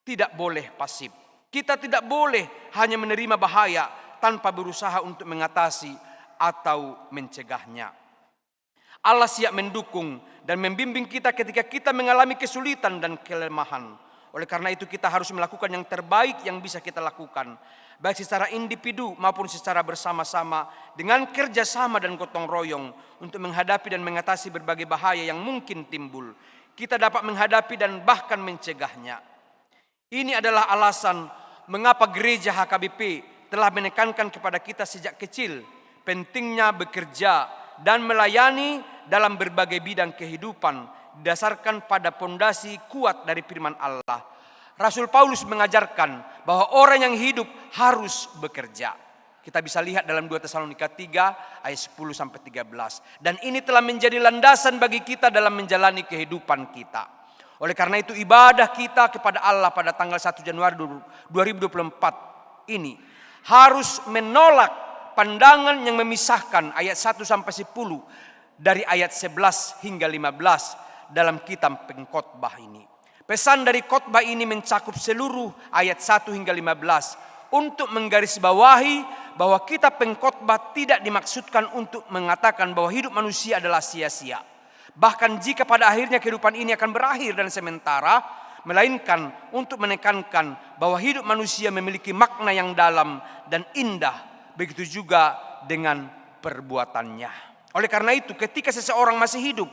tidak boleh pasif. Kita tidak boleh hanya menerima bahaya tanpa berusaha untuk mengatasi atau mencegahnya. Allah siap mendukung dan membimbing kita ketika kita mengalami kesulitan dan kelemahan. Oleh karena itu kita harus melakukan yang terbaik yang bisa kita lakukan, baik secara individu maupun secara bersama-sama dengan kerjasama dan gotong royong untuk menghadapi dan mengatasi berbagai bahaya yang mungkin timbul. Kita dapat menghadapi dan bahkan mencegahnya. Ini adalah alasan mengapa gereja HKBP telah menekankan kepada kita sejak kecil pentingnya bekerja dan melayani dalam berbagai bidang kehidupan didasarkan pada pondasi kuat dari firman Allah. Rasul Paulus mengajarkan bahwa orang yang hidup harus bekerja. Kita bisa lihat dalam 2 Tesalonika 3 ayat 10 sampai 13. Dan ini telah menjadi landasan bagi kita dalam menjalani kehidupan kita. Oleh karena itu ibadah kita kepada Allah pada tanggal 1 Januari 2024 ini harus menolak pandangan yang memisahkan ayat 1 sampai 10 dari ayat 11 hingga 15 dalam kitab pengkhotbah ini. Pesan dari khotbah ini mencakup seluruh ayat 1 hingga 15 untuk menggarisbawahi bahwa kitab pengkhotbah tidak dimaksudkan untuk mengatakan bahwa hidup manusia adalah sia-sia. Bahkan jika pada akhirnya kehidupan ini akan berakhir dan sementara, melainkan untuk menekankan bahwa hidup manusia memiliki makna yang dalam dan indah, begitu juga dengan perbuatannya. Oleh karena itu, ketika seseorang masih hidup,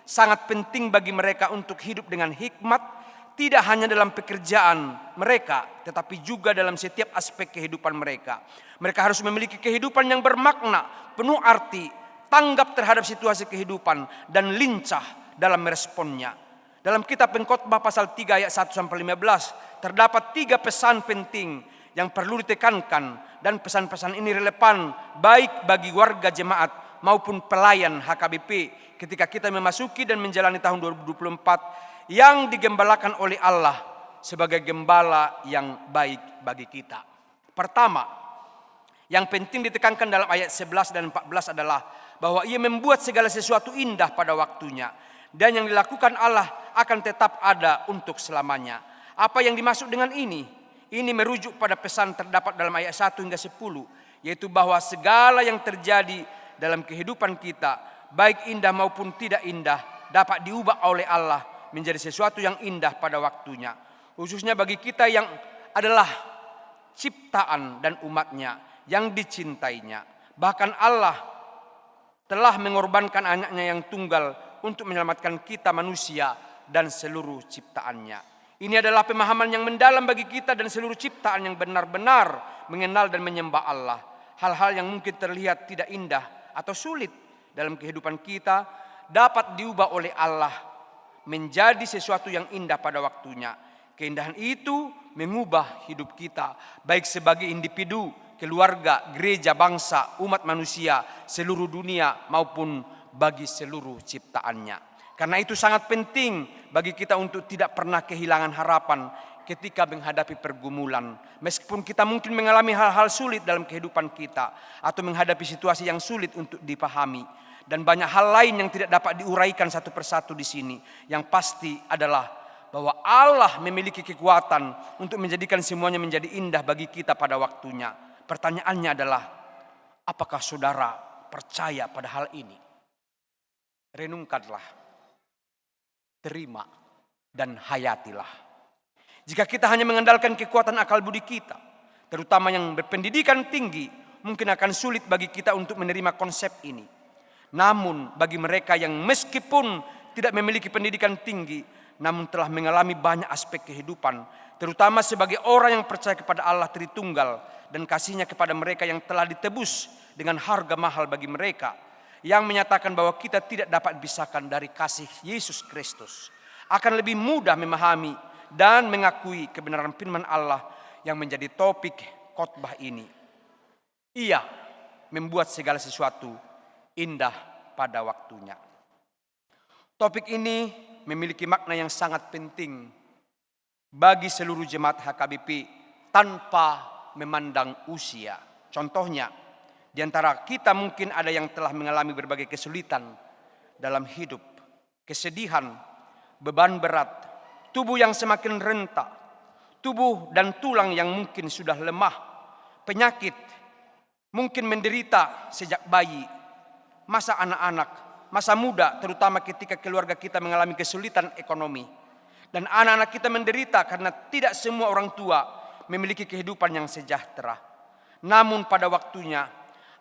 sangat penting bagi mereka untuk hidup dengan hikmat, tidak hanya dalam pekerjaan mereka, tetapi juga dalam setiap aspek kehidupan mereka. Mereka harus memiliki kehidupan yang bermakna, penuh arti, tanggap terhadap situasi kehidupan, dan lincah dalam meresponnya. Dalam kitab pengkhotbah pasal 3 ayat 1 sampai 15 terdapat 3 pesan penting yang perlu ditekankan, dan pesan-pesan ini relevan baik bagi warga jemaat maupun pelayan HKBP ketika kita memasuki dan menjalani tahun 2024 yang digembalakan oleh Allah sebagai gembala yang baik bagi kita. Pertama, yang penting ditekankan dalam ayat 11 dan 14 adalah bahwa Ia membuat segala sesuatu indah pada waktunya, dan yang dilakukan Allah akan tetap ada untuk selamanya. Apa yang dimaksud dengan ini? Ini merujuk pada pesan terdapat dalam ayat 1 hingga 10, yaitu bahwa segala yang terjadi dalam kehidupan kita, baik indah maupun tidak indah, dapat diubah oleh Allah menjadi sesuatu yang indah pada waktunya. Khususnya bagi kita yang adalah ciptaan dan umatnya yang dicintainya. Bahkan Allah telah mengorbankan anaknya yang tunggal untuk menyelamatkan kita manusia dan seluruh ciptaannya. Ini adalah pemahaman yang mendalam bagi kita dan seluruh ciptaan yang benar-benar mengenal dan menyembah Allah. Hal-hal yang mungkin terlihat tidak indah atau sulit dalam kehidupan kita dapat diubah oleh Allah menjadi sesuatu yang indah pada waktunya. Keindahan itu mengubah hidup kita, baik sebagai individu, keluarga, gereja, bangsa, umat manusia, seluruh dunia maupun bagi seluruh ciptaannya. Karena itu sangat penting bagi kita untuk tidak pernah kehilangan harapan ketika menghadapi pergumulan. Meskipun kita mungkin mengalami hal-hal sulit dalam kehidupan kita, atau menghadapi situasi yang sulit untuk dipahami, dan banyak hal lain yang tidak dapat diuraikan satu persatu di sini. Yang pasti adalah bahwa Allah memiliki kekuatan untuk menjadikan semuanya menjadi indah bagi kita pada waktunya. Pertanyaannya adalah, apakah saudara percaya pada hal ini? Renungkanlah, terima, dan hayatilah. Jika kita hanya mengandalkan kekuatan akal budi kita, terutama yang berpendidikan tinggi, mungkin akan sulit bagi kita untuk menerima konsep ini. Namun bagi mereka yang meskipun tidak memiliki pendidikan tinggi, namun telah mengalami banyak aspek kehidupan, terutama sebagai orang yang percaya kepada Allah Tritunggal dan kasih-Nya kepada mereka yang telah ditebus dengan harga mahal bagi mereka, yang menyatakan bahwa kita tidak dapat dipisahkan dari kasih Yesus Kristus, akan lebih mudah memahami dan mengakui kebenaran firman Allah yang menjadi topik khotbah ini. Ia membuat segala sesuatu indah pada waktunya. Topik ini memiliki makna yang sangat penting bagi seluruh jemaat HKBP tanpa memandang usia. Contohnya, di antara kita mungkin ada yang telah mengalami berbagai kesulitan dalam hidup, kesedihan, beban berat, tubuh yang semakin rentak, tubuh dan tulang yang mungkin sudah lemah, penyakit, mungkin menderita sejak bayi, masa anak-anak, masa muda, terutama ketika keluarga kita mengalami kesulitan ekonomi. Dan anak-anak kita menderita karena tidak semua orang tua memiliki kehidupan yang sejahtera. Namun pada waktunya,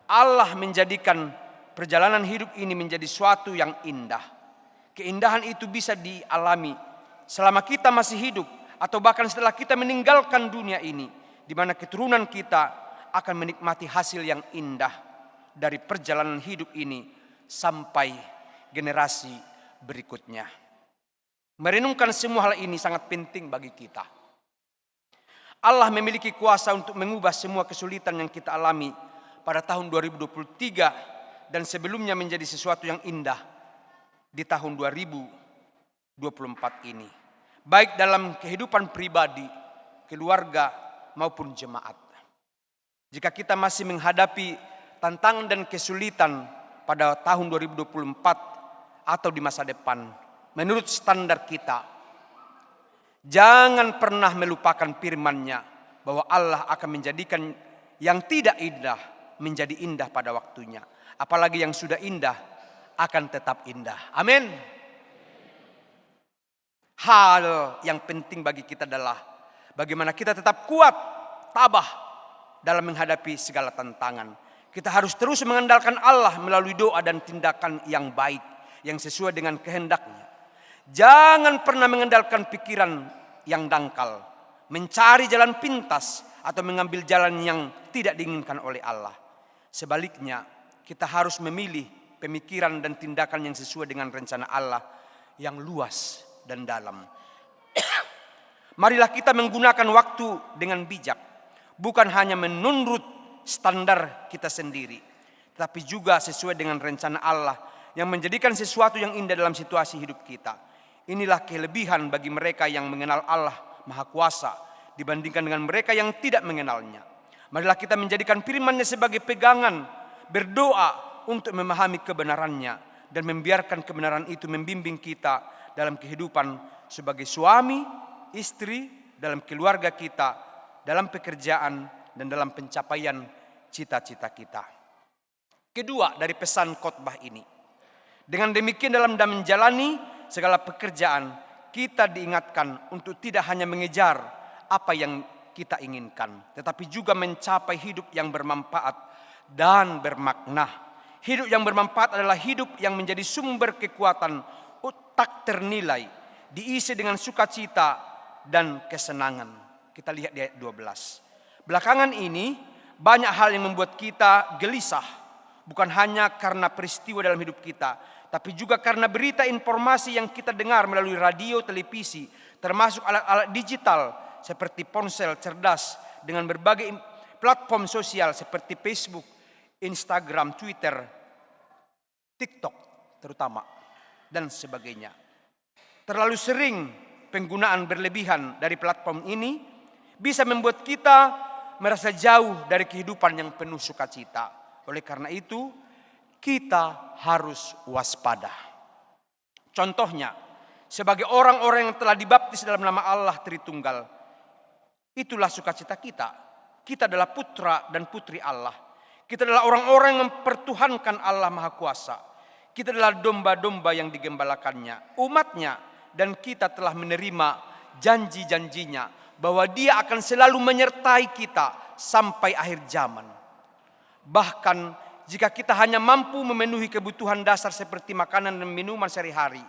Allah menjadikan perjalanan hidup ini menjadi suatu yang indah. Keindahan itu bisa dialami selama kita masih hidup, atau bahkan setelah kita meninggalkan dunia ini, di mana keturunan kita akan menikmati hasil yang indah dari perjalanan hidup ini sampai generasi berikutnya. Merenungkan semua hal ini sangat penting bagi kita. Allah memiliki kuasa untuk mengubah semua kesulitan yang kita alami pada tahun 2023 dan sebelumnya menjadi sesuatu yang indah di tahun 2024 ini. Baik dalam kehidupan pribadi, keluarga, maupun jemaat. Jika kita masih menghadapi tantangan dan kesulitan pada tahun 2024 atau di masa depan, menurut standar kita, jangan pernah melupakan firman-Nya bahwa Allah akan menjadikan yang tidak indah menjadi indah pada waktunya. Apalagi yang sudah indah akan tetap indah. Amin. Hal yang penting bagi kita adalah bagaimana kita tetap kuat, tabah dalam menghadapi segala tantangan. Kita harus terus mengandalkan Allah melalui doa dan tindakan yang baik, yang sesuai dengan kehendak-Nya. Jangan pernah mengandalkan pikiran yang dangkal, mencari jalan pintas, atau mengambil jalan yang tidak diinginkan oleh Allah. Sebaliknya, kita harus memilih pemikiran dan tindakan yang sesuai dengan rencana Allah yang luas dan dalam. Marilah kita menggunakan waktu dengan bijak, bukan hanya menurut standar kita sendiri, tapi juga sesuai dengan rencana Allah yang menjadikan sesuatu yang indah dalam situasi hidup kita. Inilah kelebihan bagi mereka yang mengenal Allah Maha Kuasa dibandingkan dengan mereka yang tidak mengenalnya. Marilah kita menjadikan firman-Nya sebagai pegangan, berdoa untuk memahami kebenarannya, dan membiarkan kebenaran itu membimbing kita dalam kehidupan sebagai suami, istri, dalam keluarga kita, dalam pekerjaan, dan dalam pencapaian cita-cita kita. Kedua dari pesan khotbah ini, dengan demikian dalam menjalani segala pekerjaan, kita diingatkan untuk tidak hanya mengejar apa yang kita inginkan, tetapi juga mencapai hidup yang bermanfaat dan bermakna. Hidup yang bermanfaat adalah hidup yang menjadi sumber kekuatan tak ternilai, diisi dengan sukacita dan kesenangan. Kita lihat di ayat 12. Belakangan ini banyak hal yang membuat kita gelisah, bukan hanya karena peristiwa dalam hidup kita, tapi juga karena berita informasi yang kita dengar melalui radio, televisi, termasuk alat-alat digital seperti ponsel cerdas dengan berbagai platform sosial seperti Facebook, Instagram, Twitter, TikTok terutama, dan sebagainya. Terlalu sering penggunaan berlebihan dari platform ini bisa membuat kita merasa jauh dari kehidupan yang penuh sukacita. Oleh karena itu, kita harus waspada. Contohnya, sebagai orang-orang yang telah dibaptis dalam nama Allah Tritunggal, itulah sukacita kita. Kita adalah putra dan putri Allah. Kita adalah orang-orang yang mempertuhankan Allah Maha Kuasa. Kita adalah domba-domba yang digembalakannya, umatnya, dan kita telah menerima janji-janjinya bahwa Dia akan selalu menyertai kita sampai akhir zaman. Bahkan jika kita hanya mampu memenuhi kebutuhan dasar seperti makanan dan minuman sehari-hari,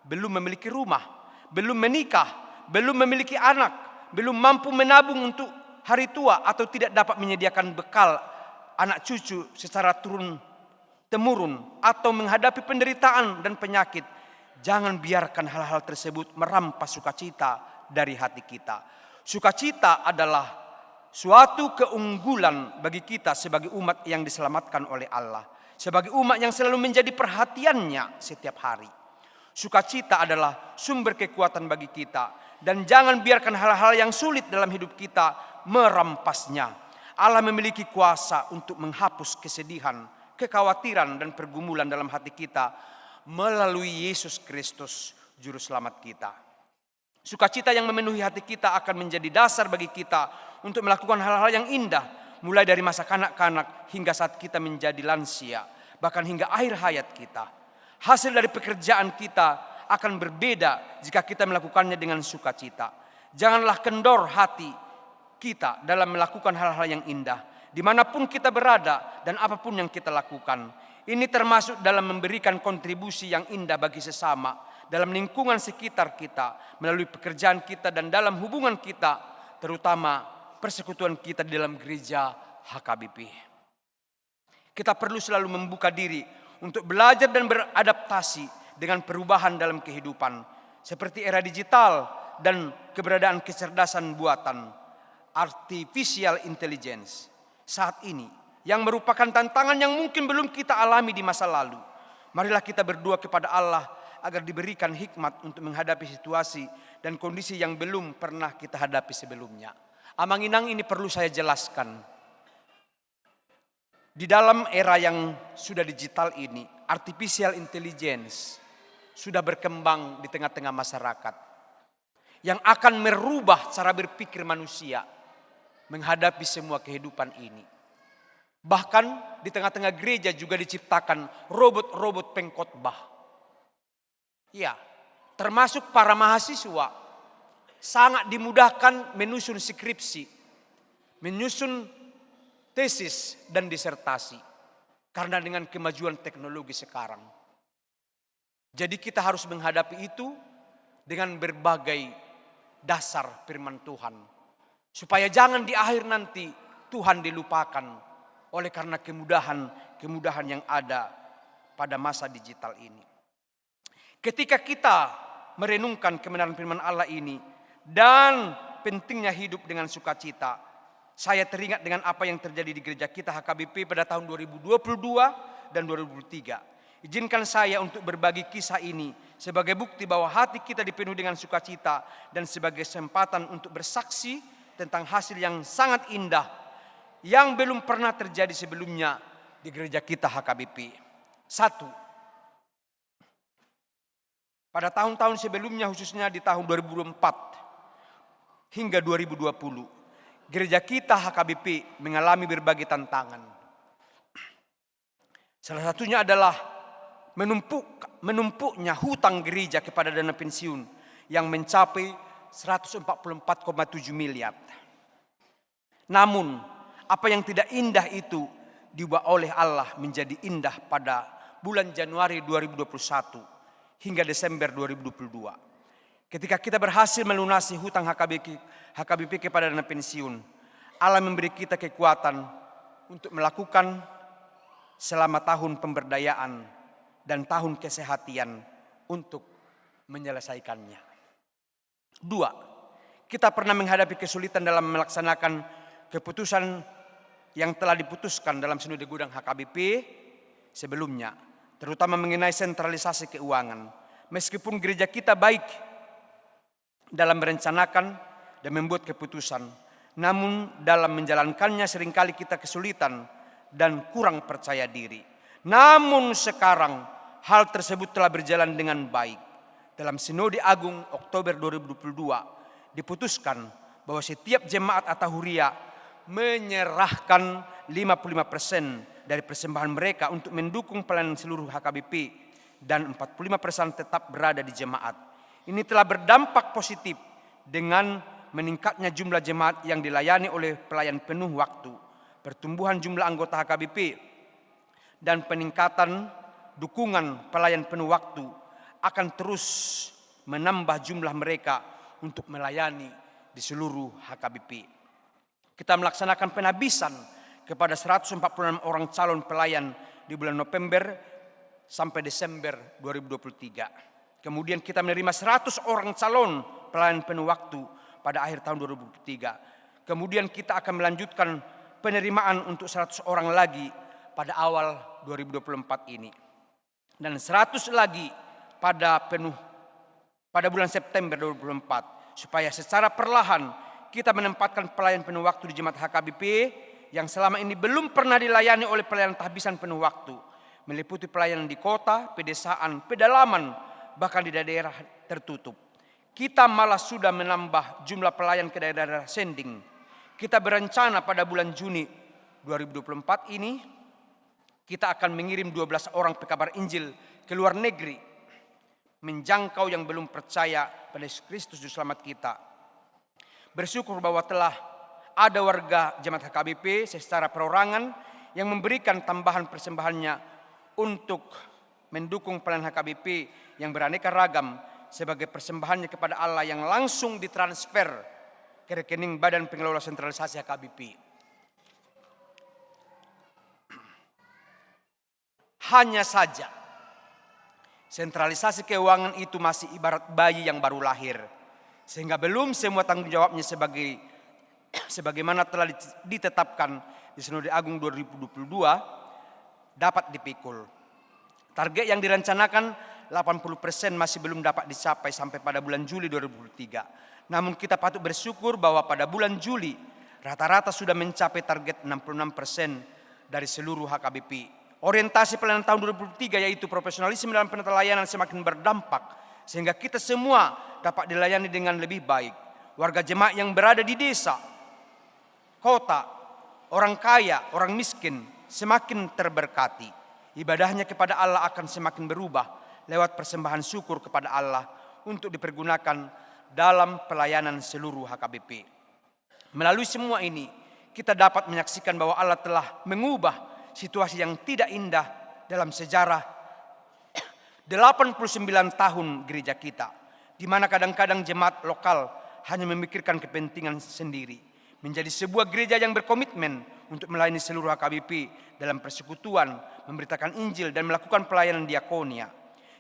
belum memiliki rumah, belum menikah, belum memiliki anak, belum mampu menabung untuk hari tua, atau tidak dapat menyediakan bekal anak cucu secara turun-temurun, atau menghadapi penderitaan dan penyakit, jangan biarkan hal-hal tersebut merampas sukacita dari hati kita. Sukacita adalah suatu keunggulan bagi kita sebagai umat yang diselamatkan oleh Allah, sebagai umat yang selalu menjadi perhatiannya setiap hari. Sukacita adalah sumber kekuatan bagi kita, dan jangan biarkan hal-hal yang sulit dalam hidup kita merampasnya. Allah memiliki kuasa untuk menghapus kesedihan, kekhawatiran, dan pergumulan dalam hati kita melalui Yesus Kristus, Juru Selamat kita. Sukacita yang memenuhi hati kita akan menjadi dasar bagi kita untuk melakukan hal-hal yang indah, mulai dari masa kanak-kanak hingga saat kita menjadi lansia, bahkan hingga akhir hayat kita. Hasil dari pekerjaan kita akan berbeda jika kita melakukannya dengan sukacita. Janganlah kendor hati kita dalam melakukan hal-hal yang indah, dimanapun kita berada dan apapun yang kita lakukan. Ini termasuk dalam memberikan kontribusi yang indah bagi sesama, dalam lingkungan sekitar kita, melalui pekerjaan kita, dan dalam hubungan kita, terutama persekutuan kita di dalam gereja HKBP. Kita perlu selalu membuka diri untuk belajar dan beradaptasi dengan perubahan dalam kehidupan, seperti era digital dan keberadaan kecerdasan buatan, artificial intelligence saat ini, yang merupakan tantangan yang mungkin belum kita alami di masa lalu. Marilah kita berdoa kepada Allah agar diberikan hikmat untuk menghadapi situasi dan kondisi yang belum pernah kita hadapi sebelumnya. Amang-inang, ini perlu saya jelaskan. Di dalam era yang sudah digital ini, artificial intelligence sudah berkembang di tengah-tengah masyarakat, yang akan merubah cara berpikir manusia menghadapi semua kehidupan ini. Bahkan di tengah-tengah gereja juga diciptakan robot-robot pengkhotbah. Ya, termasuk para mahasiswa sangat dimudahkan menyusun skripsi, menyusun tesis dan disertasi karena dengan kemajuan teknologi sekarang. Jadi kita harus menghadapi itu dengan berbagai dasar firman Tuhan, supaya jangan di akhir nanti Tuhan dilupakan oleh karena kemudahan yang ada pada masa digital ini. Ketika kita merenungkan kebenaran firman Allah ini dan pentingnya hidup dengan sukacita, saya teringat dengan apa yang terjadi di gereja kita HKBP pada tahun 2022 dan 2023. Izinkan saya untuk berbagi kisah ini sebagai bukti bahwa hati kita dipenuhi dengan sukacita dan sebagai kesempatan untuk bersaksi tentang hasil yang sangat indah yang belum pernah terjadi sebelumnya di gereja kita HKBP. 1. Pada tahun-tahun sebelumnya, khususnya di tahun 2004 hingga 2020, gereja kita HKBP mengalami berbagai tantangan. Salah satunya adalah menumpuknya hutang gereja kepada dana pensiun yang mencapai 144,7 miliar. Namun, apa yang tidak indah itu diubah oleh Allah menjadi indah pada bulan Januari 2021 hingga Desember 2022. Ketika kita berhasil melunasi hutang HKBP kepada dana pensiun, Allah memberi kita kekuatan untuk melakukan selama tahun pemberdayaan dan tahun kesehatan untuk menyelesaikannya. 2. Kita pernah menghadapi kesulitan dalam melaksanakan keputusan yang telah diputuskan dalam sinode gudang HKBP sebelumnya, terutama mengenai sentralisasi keuangan. Meskipun gereja kita baik dalam merencanakan dan membuat keputusan. Namun dalam menjalankannya seringkali kita kesulitan dan kurang percaya diri. Namun sekarang hal tersebut telah berjalan dengan baik. Dalam Sinode Agung Oktober 2022 diputuskan bahwa setiap jemaat At-Tahuriyah menyerahkan 55% dari persembahan mereka untuk mendukung pelayanan seluruh HKBP dan 45% tetap berada di jemaat. Ini telah berdampak positif dengan meningkatnya jumlah jemaat yang dilayani oleh pelayan penuh waktu, pertumbuhan jumlah anggota HKBP, dan peningkatan dukungan pelayan penuh waktu akan terus menambah jumlah mereka untuk melayani di seluruh HKBP. Kita melaksanakan penabisan kepada 146 orang calon pelayan di bulan November sampai Desember 2023. Kemudian kita menerima 100 orang calon pelayan penuh waktu pada akhir tahun 2023. Kemudian kita akan melanjutkan penerimaan untuk 100 orang lagi pada awal 2024 ini. Dan 100 lagi pada bulan September 2024. Supaya secara perlahan kita menempatkan pelayan penuh waktu di jemaat HKBP yang selama ini belum pernah dilayani oleh pelayanan tahbisan penuh waktu. Meliputi pelayanan di kota, pedesaan, pedalaman, bahkan di daerah tertutup. Kita malah sudah menambah jumlah pelayan ke daerah sending. Kita berencana pada bulan Juni 2024 ini, kita akan mengirim 12 orang pekabar Injil ke luar negeri, menjangkau yang belum percaya pada Yesus Kristus Juru Selamat kita. Bersyukur bahwa telah ada warga jemaat HKBP secara perorangan yang memberikan tambahan persembahannya untuk mendukung pelayanan HKBP yang beraneka ragam sebagai persembahannya kepada Allah yang langsung ditransfer ke rekening Badan Pengelola Sentralisasi HKBP. Hanya saja sentralisasi keuangan itu masih ibarat bayi yang baru lahir, sehingga belum semua tanggung jawabnya sebagaimana telah ditetapkan di Sinode Agung 2022 dapat dipikul. Target yang direncanakan 80% masih belum dapat dicapai sampai pada bulan Juli 2023. Namun kita patut bersyukur bahwa pada bulan Juli rata-rata sudah mencapai target 66% dari seluruh HKBP. Orientasi pelayanan tahun 2023 yaitu profesionalisme dalam penelayanan semakin berdampak sehingga kita semua dapat dilayani dengan lebih baik. Warga jemaat yang berada di desa, kota, orang kaya, orang miskin semakin terberkati. Ibadahnya kepada Allah akan semakin berubah lewat persembahan syukur kepada Allah untuk dipergunakan dalam pelayanan seluruh HKBP. Melalui semua ini, kita dapat menyaksikan bahwa Allah telah mengubah situasi yang tidak indah dalam sejarah 89 tahun gereja kita, di mana kadang-kadang jemaat lokal hanya memikirkan kepentingan sendiri, menjadi sebuah gereja yang berkomitmen untuk melayani seluruh HKBP dalam persekutuan, memberitakan Injil dan melakukan pelayanan diakonia.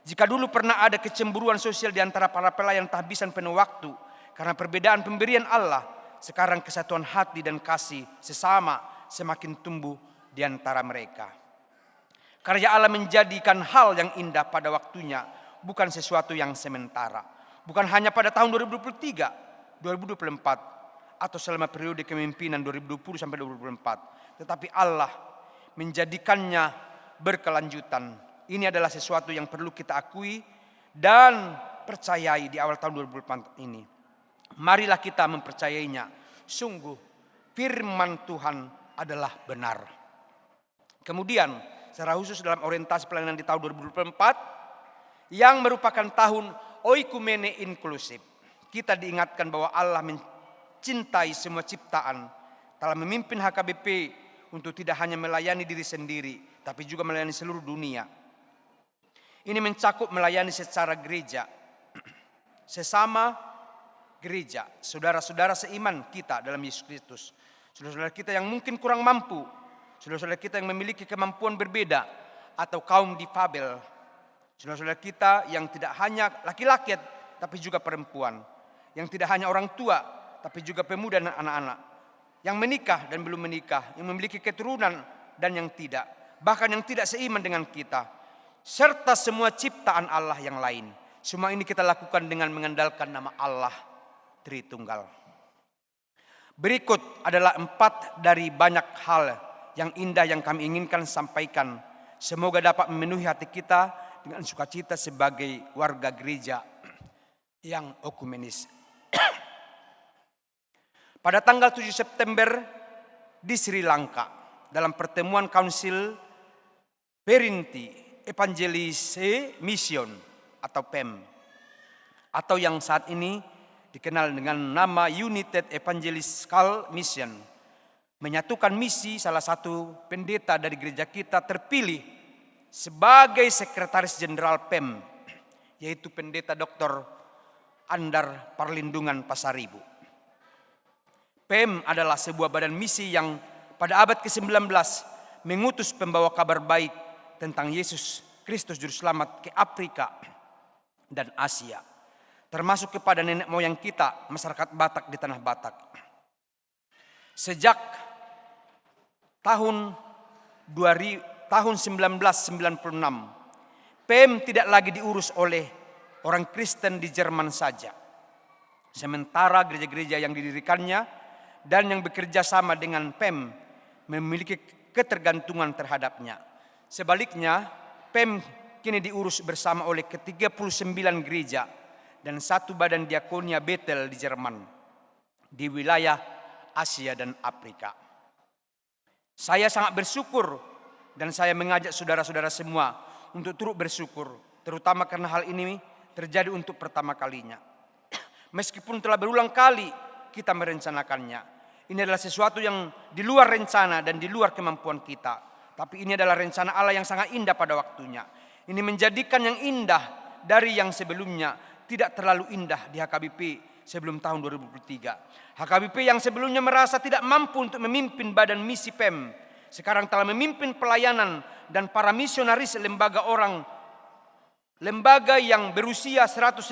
Jika dulu pernah ada kecemburuan sosial di antara para pelayan tahbisan penuh waktu karena perbedaan pemberian Allah, sekarang kesatuan hati dan kasih sesama semakin tumbuh di antara mereka. Karya Allah menjadikan hal yang indah pada waktunya, bukan sesuatu yang sementara. Bukan hanya pada tahun 2023, 2024, atau selama periode kepemimpinan 2020 sampai 2024. Tetapi Allah menjadikannya berkelanjutan. Ini adalah sesuatu yang perlu kita akui dan percayai di awal tahun 2024 ini. Marilah kita mempercayainya. Sungguh firman Tuhan adalah benar. Kemudian secara khusus dalam orientasi pelayanan di tahun 2024 yang merupakan tahun oikumene inklusif, kita diingatkan bahwa Allah mencintai semua ciptaan, telah memimpin HKBP untuk tidak hanya melayani diri sendiri, tapi juga melayani seluruh dunia. Ini mencakup melayani secara gereja, sesama gereja, saudara-saudara seiman kita dalam Yesus Kristus, saudara-saudara kita yang mungkin kurang mampu, saudara-saudara kita yang memiliki kemampuan berbeda atau kaum difabel, saudara-saudara kita yang tidak hanya laki-laki tapi juga perempuan, yang tidak hanya orang tua tapi juga pemuda dan anak-anak, yang menikah dan belum menikah, yang memiliki keturunan dan yang tidak, bahkan yang tidak seiman dengan kita, serta semua ciptaan Allah yang lain. Semua ini kita lakukan dengan mengandalkan nama Allah Tritunggal. Berikut adalah 4 dari banyak hal yang indah yang kami inginkan sampaikan. Semoga dapat memenuhi hati kita dengan sukacita sebagai warga gereja yang okumenis. Pada tanggal 7 September di Sri Lanka, dalam pertemuan Council Perinti Evangelise Mission atau PEM, atau yang saat ini dikenal dengan nama United Evangelical Mission, menyatukan misi salah satu pendeta dari gereja kita terpilih sebagai sekretaris jenderal PEM, yaitu pendeta Dr. Andar Parlindungan Pasaribu. PEM adalah sebuah badan misi yang pada abad ke-19 mengutus pembawa kabar baik tentang Yesus Kristus Juru Selamat ke Afrika dan Asia, termasuk kepada nenek moyang kita, masyarakat Batak di tanah Batak. Sejak tahun 1996, PEM tidak lagi diurus oleh orang Kristen di Jerman saja. Sementara gereja-gereja yang didirikannya dan yang bekerja sama dengan PEM memiliki ketergantungan terhadapnya. Sebaliknya, PEM kini diurus bersama oleh ke-39 gereja dan 1 badan diakonia Bethel di Jerman, di wilayah Asia dan Afrika. Saya sangat bersyukur dan saya mengajak saudara-saudara semua untuk turut bersyukur, terutama karena hal ini terjadi untuk pertama kalinya. Meskipun telah berulang kali kita merencanakannya, ini adalah sesuatu yang di luar rencana dan di luar kemampuan kita. Tapi ini adalah rencana Allah yang sangat indah pada waktunya. Ini menjadikan yang indah dari yang sebelumnya tidak terlalu indah di HKBP sebelum tahun 2023. HKBP yang sebelumnya merasa tidak mampu untuk memimpin badan misi PEM, sekarang telah memimpin pelayanan dan para misionaris lembaga yang berusia 195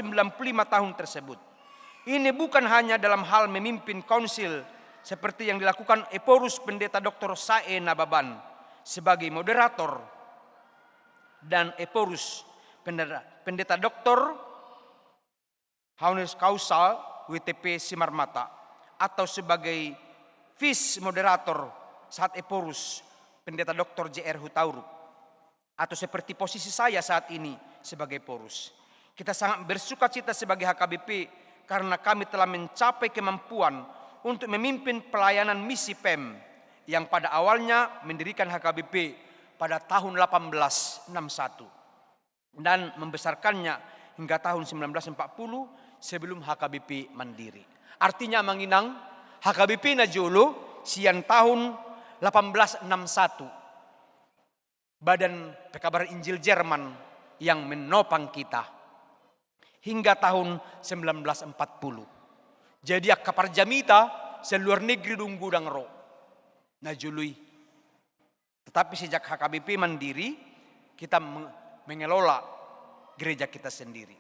tahun tersebut. Ini bukan hanya dalam hal memimpin konsil seperti yang dilakukan Eporus Pendeta Dr. Sae Nababan sebagai moderator dan Eporus Pendeta Dr. Haunes Kausal WTP Simarmata atau sebagai vice moderator saat Eporus Pendeta Dr. JR Hutauruk, atau seperti posisi saya saat ini sebagai Porus. Kita sangat bersukacita sebagai HKBP karena kami telah mencapai kemampuan untuk memimpin pelayanan misi PEM yang pada awalnya mendirikan HKBP pada tahun 1861 dan membesarkannya hingga tahun 1940 sebelum HKBP mandiri. Artinya menginang HKBP Najolo sian tahun 1861. Badan Pekabaran Injil Jerman yang menopang kita hingga tahun 1940. Jadi kapar jamita seluar negeri dunggu dan ro. Najului. Tetapi sejak HKBP mandiri, kita mengelola gereja kita sendiri.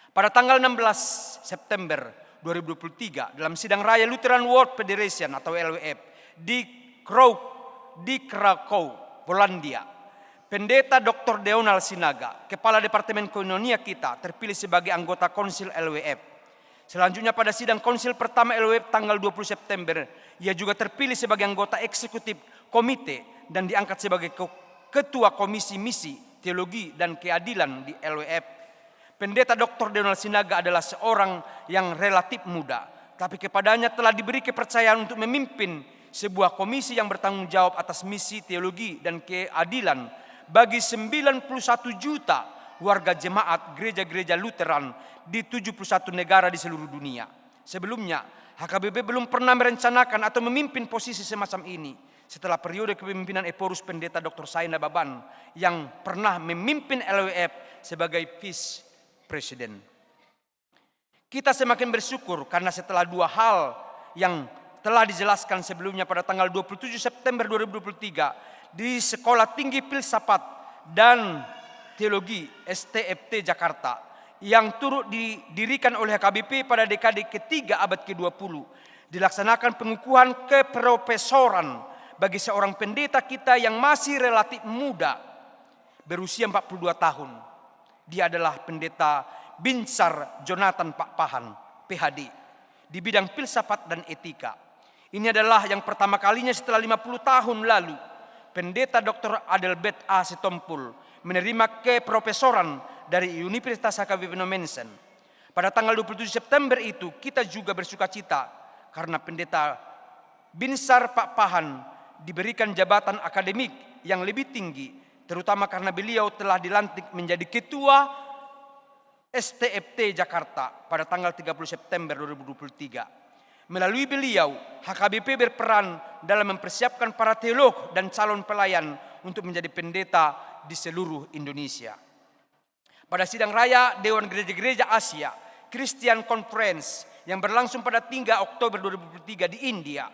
Pada tanggal 16 September 2023 dalam sidang raya Lutheran World Federation atau LWF di Krakow, Polandia, Pendeta Dr. Deonal Sinaga, Kepala Departemen Koinonia kita, terpilih sebagai anggota konsil LWF. Selanjutnya pada sidang konsil pertama LWF tanggal 20 September, ia juga terpilih sebagai anggota eksekutif komite dan diangkat sebagai ketua komisi misi, teologi, dan keadilan di LWF. Pendeta Dr. Deonal Sinaga adalah seorang yang relatif muda, tapi kepadanya telah diberi kepercayaan untuk memimpin sebuah komisi yang bertanggung jawab atas misi teologi dan keadilan bagi 91 juta warga jemaat gereja-gereja Lutheran di 71 negara di seluruh dunia. Sebelumnya, HKBP belum pernah merencanakan atau memimpin posisi semacam ini setelah periode kepemimpinan Eporus Pendeta Dr. Sae Nababan yang pernah memimpin LWF sebagai vice presiden. Kita semakin bersyukur karena setelah 2 hal yang telah dijelaskan sebelumnya pada tanggal 27 September 2023 di Sekolah Tinggi Filsafat dan Teologi STFT Jakarta yang turut didirikan oleh HKBP pada dekade ketiga abad ke-20, dilaksanakan pengukuhan keprofesoran bagi seorang pendeta kita yang masih relatif muda, berusia 42 tahun. Dia adalah Pendeta Binsar Jonathan Pak Pahan, PhD, di bidang filsafat dan etika. Ini adalah yang pertama kalinya setelah 50 tahun lalu Pendeta Dr. Adelbert A. Sitompul menerima keprofesoran dari Universitas HKBP Mensen. Pada tanggal 27 September itu kita juga bersukacita karena Pendeta Binsar Pak Pahan diberikan jabatan akademik yang lebih tinggi, terutama karena beliau telah dilantik menjadi Ketua STFT Jakarta pada tanggal 30 September 2023. Melalui beliau, HKBP berperan dalam mempersiapkan para teolog dan calon pelayan untuk menjadi pendeta di seluruh Indonesia. Pada sidang raya Dewan Gereja-Gereja Asia Christian Conference yang berlangsung pada 3 Oktober 2023 di India,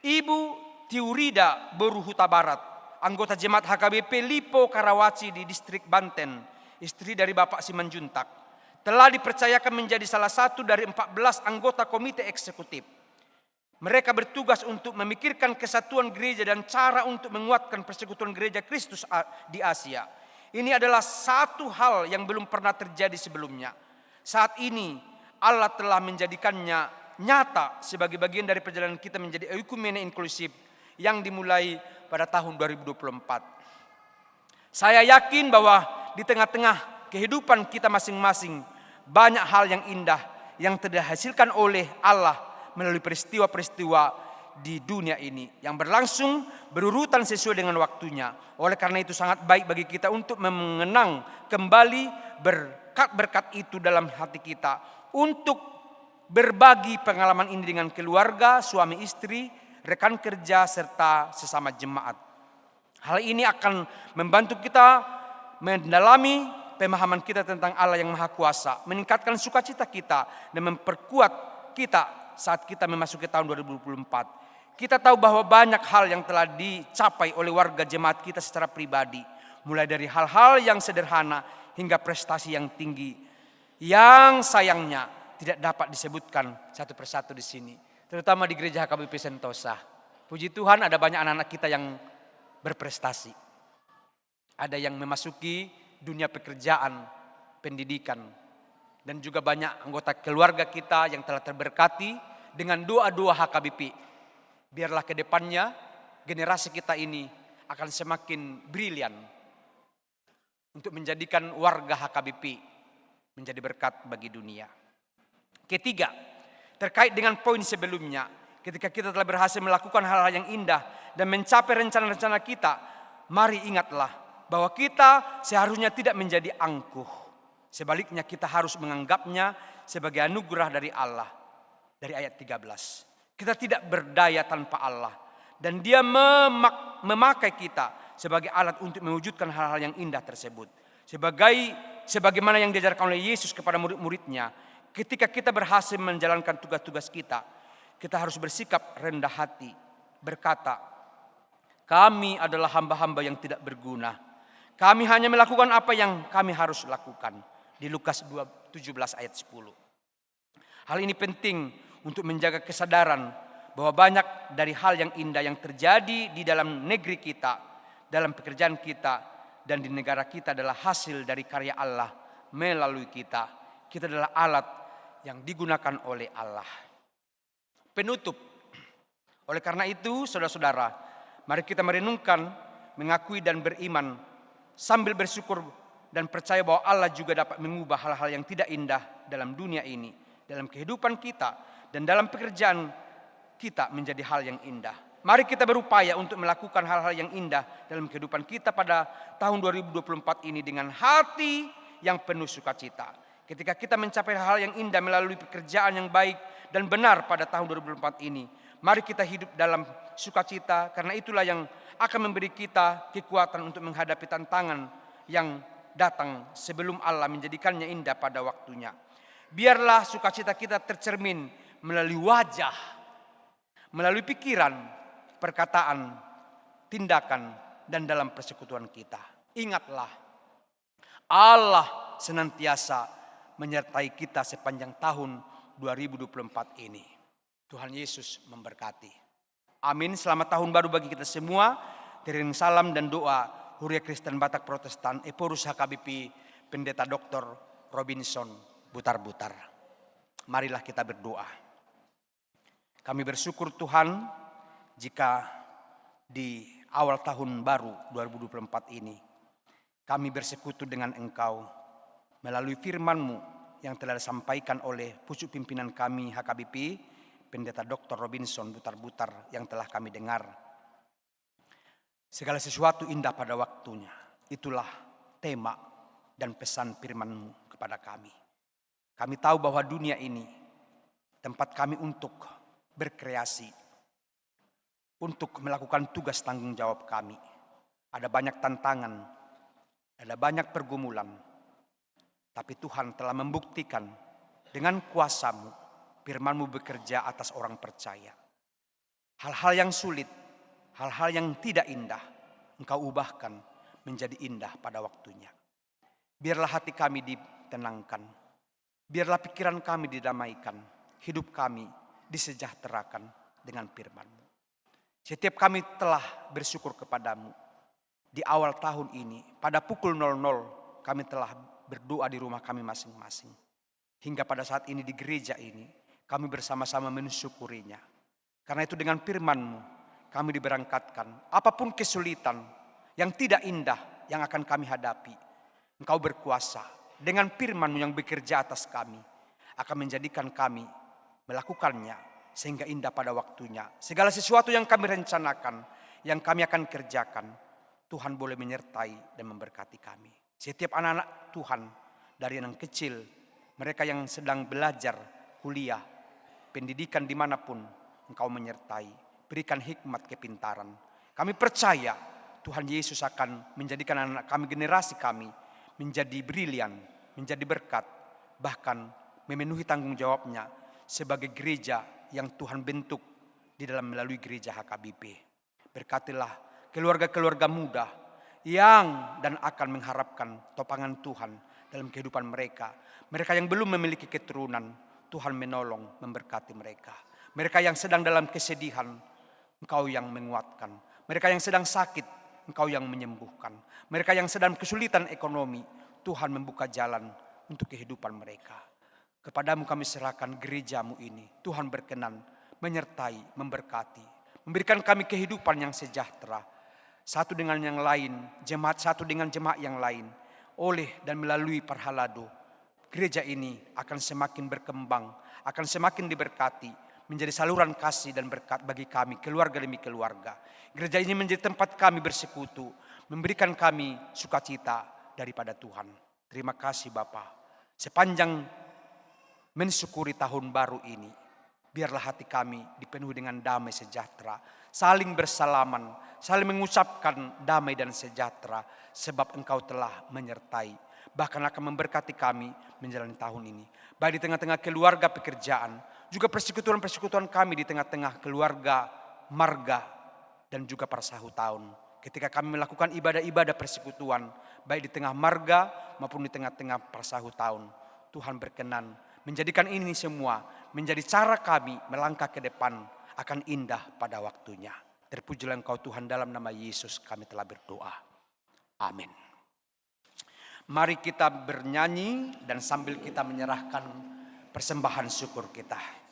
Ibu Tiurida Boru Huta Barat, anggota jemaat HKBP Lipo Karawaci di distrik Banten, istri dari Bapak Simanjuntak, telah dipercayakan menjadi salah satu dari 14 anggota komite eksekutif. Mereka bertugas untuk memikirkan kesatuan gereja dan cara untuk menguatkan persekutuan gereja Kristus di Asia. Ini adalah satu hal yang belum pernah terjadi sebelumnya. Saat ini Allah telah menjadikannya nyata sebagai bagian dari perjalanan kita menjadi ekumene inklusif yang dimulai pada tahun 2024. Saya yakin bahwa di tengah-tengah kehidupan kita masing-masing banyak hal yang indah yang terhasilkan oleh Allah melalui peristiwa-peristiwa di dunia ini yang berlangsung berurutan sesuai dengan waktunya. Oleh karena itu sangat baik bagi kita untuk mengenang kembali berkat-berkat itu dalam hati kita, untuk berbagi pengalaman ini dengan keluarga, suami istri, rekan kerja, serta sesama jemaat. Hal ini akan membantu kita mendalami pemahaman kita tentang Allah yang Maha Kuasa, meningkatkan sukacita kita dan memperkuat kita saat kita memasuki tahun 2024. Kita tahu bahwa banyak hal yang telah dicapai oleh warga jemaat kita secara pribadi, mulai dari hal-hal yang sederhana hingga prestasi yang tinggi, yang sayangnya tidak dapat disebutkan satu persatu di sini, terutama di gereja HKBP Sentosa. Puji Tuhan, ada banyak anak-anak kita yang berprestasi, ada yang memasuki dunia pekerjaan, pendidikan, dan juga banyak anggota keluarga kita yang telah terberkati dengan doa-doa HKBP. Biarlah ke depannya generasi kita ini akan semakin brilian untuk menjadikan warga HKBP menjadi berkat bagi dunia. Ketiga, terkait dengan poin sebelumnya, ketika kita telah berhasil melakukan hal-hal yang indah dan mencapai rencana-rencana kita, mari ingatlah bahwa kita seharusnya tidak menjadi angkuh. Sebaliknya kita harus menganggapnya sebagai anugerah dari Allah. Dari ayat 13. Kita tidak berdaya tanpa Allah. Dan dia memakai kita sebagai alat untuk mewujudkan hal-hal yang indah tersebut. Sebagaimana yang diajarkan oleh Yesus kepada murid-muridnya. Ketika kita berhasil menjalankan tugas-tugas kita, kita harus bersikap rendah hati. Berkata, kami adalah hamba-hamba yang tidak berguna. Kami hanya melakukan apa yang kami harus lakukan. Di Lukas 17 ayat 10. Hal ini penting untuk menjaga kesadaran bahwa banyak dari hal yang indah yang terjadi di dalam negeri kita, dalam pekerjaan kita, dan di negara kita adalah hasil dari karya Allah melalui kita. Kita adalah alat yang digunakan oleh Allah. Penutup. Oleh karena itu, saudara-saudara, mari kita merenungkan, mengakui dan beriman sambil bersyukur dan percaya bahwa Allah juga dapat mengubah hal-hal yang tidak indah dalam dunia ini, dalam kehidupan kita, dan dalam pekerjaan kita menjadi hal yang indah. Mari kita berupaya untuk melakukan hal-hal yang indah dalam kehidupan kita pada tahun 2024 ini dengan hati yang penuh sukacita. Ketika kita mencapai hal yang indah melalui pekerjaan yang baik dan benar pada tahun 2024 ini, mari kita hidup dalam sukacita, karena itulah yang akan memberi kita kekuatan untuk menghadapi tantangan yang datang sebelum Allah menjadikannya indah pada waktunya. Biarlah sukacita kita tercermin melalui wajah, melalui pikiran, perkataan, tindakan, dan dalam persekutuan kita. Ingatlah, Allah senantiasa menyertai kita sepanjang tahun 2024 ini. Tuhan Yesus memberkati. Amin. Selamat tahun baru bagi kita semua. Kirim salam dan doa Huria Kristen Batak Protestan Eporus HKBP Pendeta Dr. Robinson Butar-Butar. Marilah kita berdoa. Kami bersyukur Tuhan jika di awal tahun baru 2024 ini kami bersekutu dengan Engkau melalui firman-Mu yang telah disampaikan oleh pucuk pimpinan kami HKBP, Pendeta Dr. Robinson Butar-Butar yang telah kami dengar. Segala sesuatu indah pada waktunya. Itulah tema dan pesan firman-Mu kepada kami. Kami tahu bahwa dunia ini tempat kami untuk berkreasi, untuk melakukan tugas tanggung jawab kami. Ada banyak tantangan, ada banyak pergumulan, tapi Tuhan telah membuktikan dengan kuasa-Mu, firman-Mu bekerja atas orang percaya. Hal-hal yang sulit, hal-hal yang tidak indah, Engkau ubahkan menjadi indah pada waktunya. Biarlah hati kami ditenangkan, biarlah pikiran kami didamaikan, hidup kami disejahterakan dengan firman-Mu. Setiap kami telah bersyukur kepadamu. Di awal tahun ini, pada pukul 00, kami telah berdoa di rumah kami masing-masing. Hingga pada saat ini di gereja ini, kami bersama-sama mensyukurinya. Karena itu dengan firman-Mu, kami diberangkatkan. Apapun kesulitan yang tidak indah yang akan kami hadapi, Engkau berkuasa. Dengan firman-Mu yang bekerja atas kami, akan menjadikan kami melakukannya sehingga indah pada waktunya. Segala sesuatu yang kami rencanakan, yang kami akan kerjakan, Tuhan boleh menyertai dan memberkati kami. Setiap anak-anak Tuhan, dari anak kecil, mereka yang sedang belajar, kuliah, pendidikan dimanapun, Engkau menyertai. Berikan hikmat kepintaran. Kami percaya Tuhan Yesus akan menjadikan anak kami, generasi kami, menjadi brilian, menjadi berkat, bahkan memenuhi tanggung jawabnya sebagai gereja yang Tuhan bentuk di dalam melalui gereja HKBP. Berkatilah keluarga-keluarga muda yang dan akan mengharapkan topangan Tuhan dalam kehidupan mereka. Mereka yang belum memiliki keturunan, Tuhan menolong, memberkati mereka. Mereka yang sedang dalam kesedihan, Engkau yang menguatkan. Mereka yang sedang sakit, Engkau yang menyembuhkan. Mereka yang sedang kesulitan ekonomi, Tuhan membuka jalan untuk kehidupan mereka. Kepadamu kami serahkan gereja-Mu ini. Tuhan berkenan menyertai, memberkati. Memberikan kami kehidupan yang sejahtera. Satu dengan yang lain, jemaat satu dengan jemaat yang lain. Oleh dan melalui Parhalado, gereja ini akan semakin berkembang, akan semakin diberkati, menjadi saluran kasih dan berkat bagi kami, keluarga demi keluarga. Gereja ini menjadi tempat kami bersekutu, memberikan kami sukacita daripada Tuhan. Terima kasih Bapa. Sepanjang mensyukuri tahun baru ini, biarlah hati kami dipenuhi dengan damai sejahtera, saling bersalaman, saling mengucapkan damai dan sejahtera, sebab Engkau telah menyertai, bahkan akan memberkati kami menjalani tahun ini. Baik di tengah-tengah keluarga pekerjaan, juga persekutuan-persekutuan kami di tengah-tengah keluarga, marga, dan juga persahu tahun. Ketika kami melakukan ibadah-ibadah persekutuan, baik di tengah marga maupun di tengah-tengah persahu tahun, Tuhan berkenan menjadikan ini semua menjadi cara kami melangkah ke depan akan indah pada waktunya. Terpujilah Engkau Tuhan, dalam nama Yesus kami telah berdoa. Amin. Mari kita bernyanyi dan sambil kita menyerahkan persembahan syukur kita.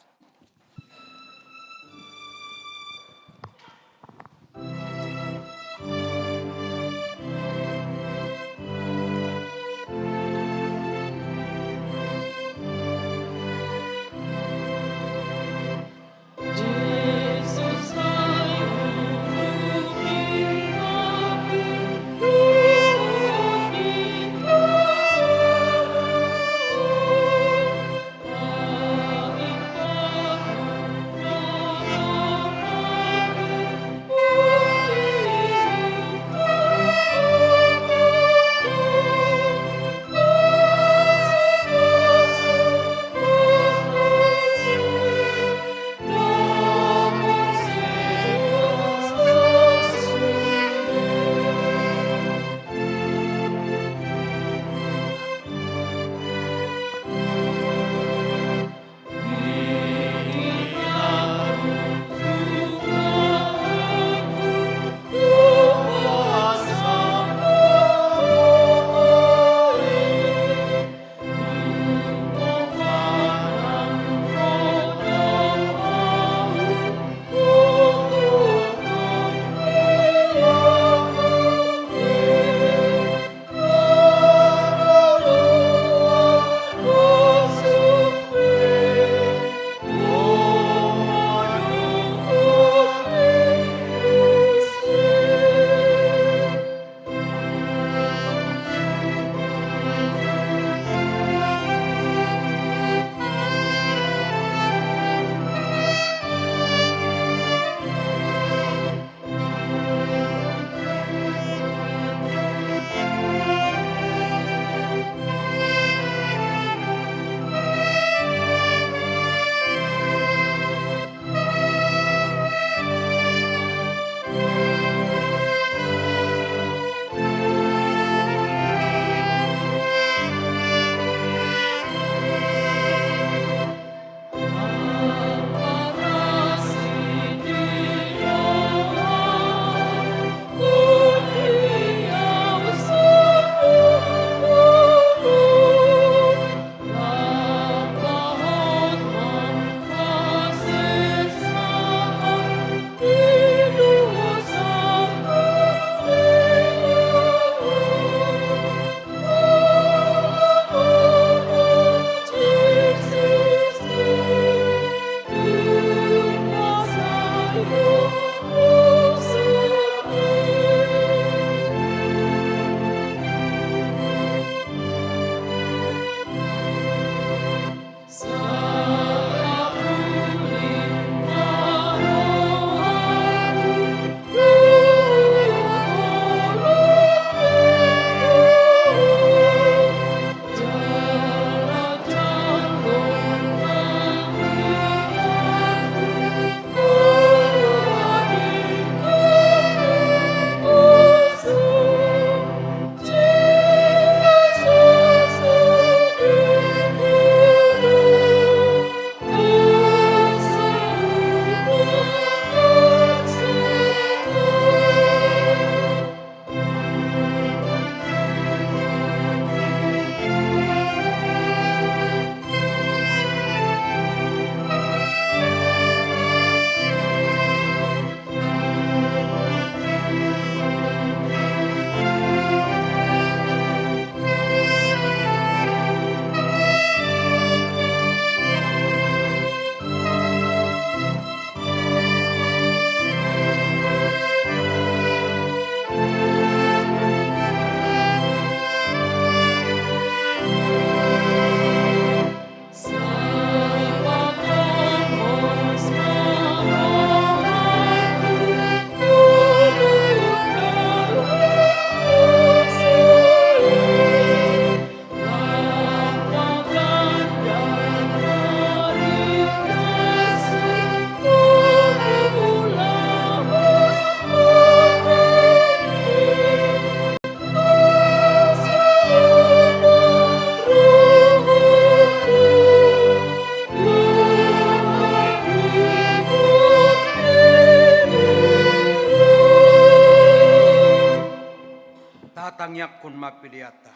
piliata.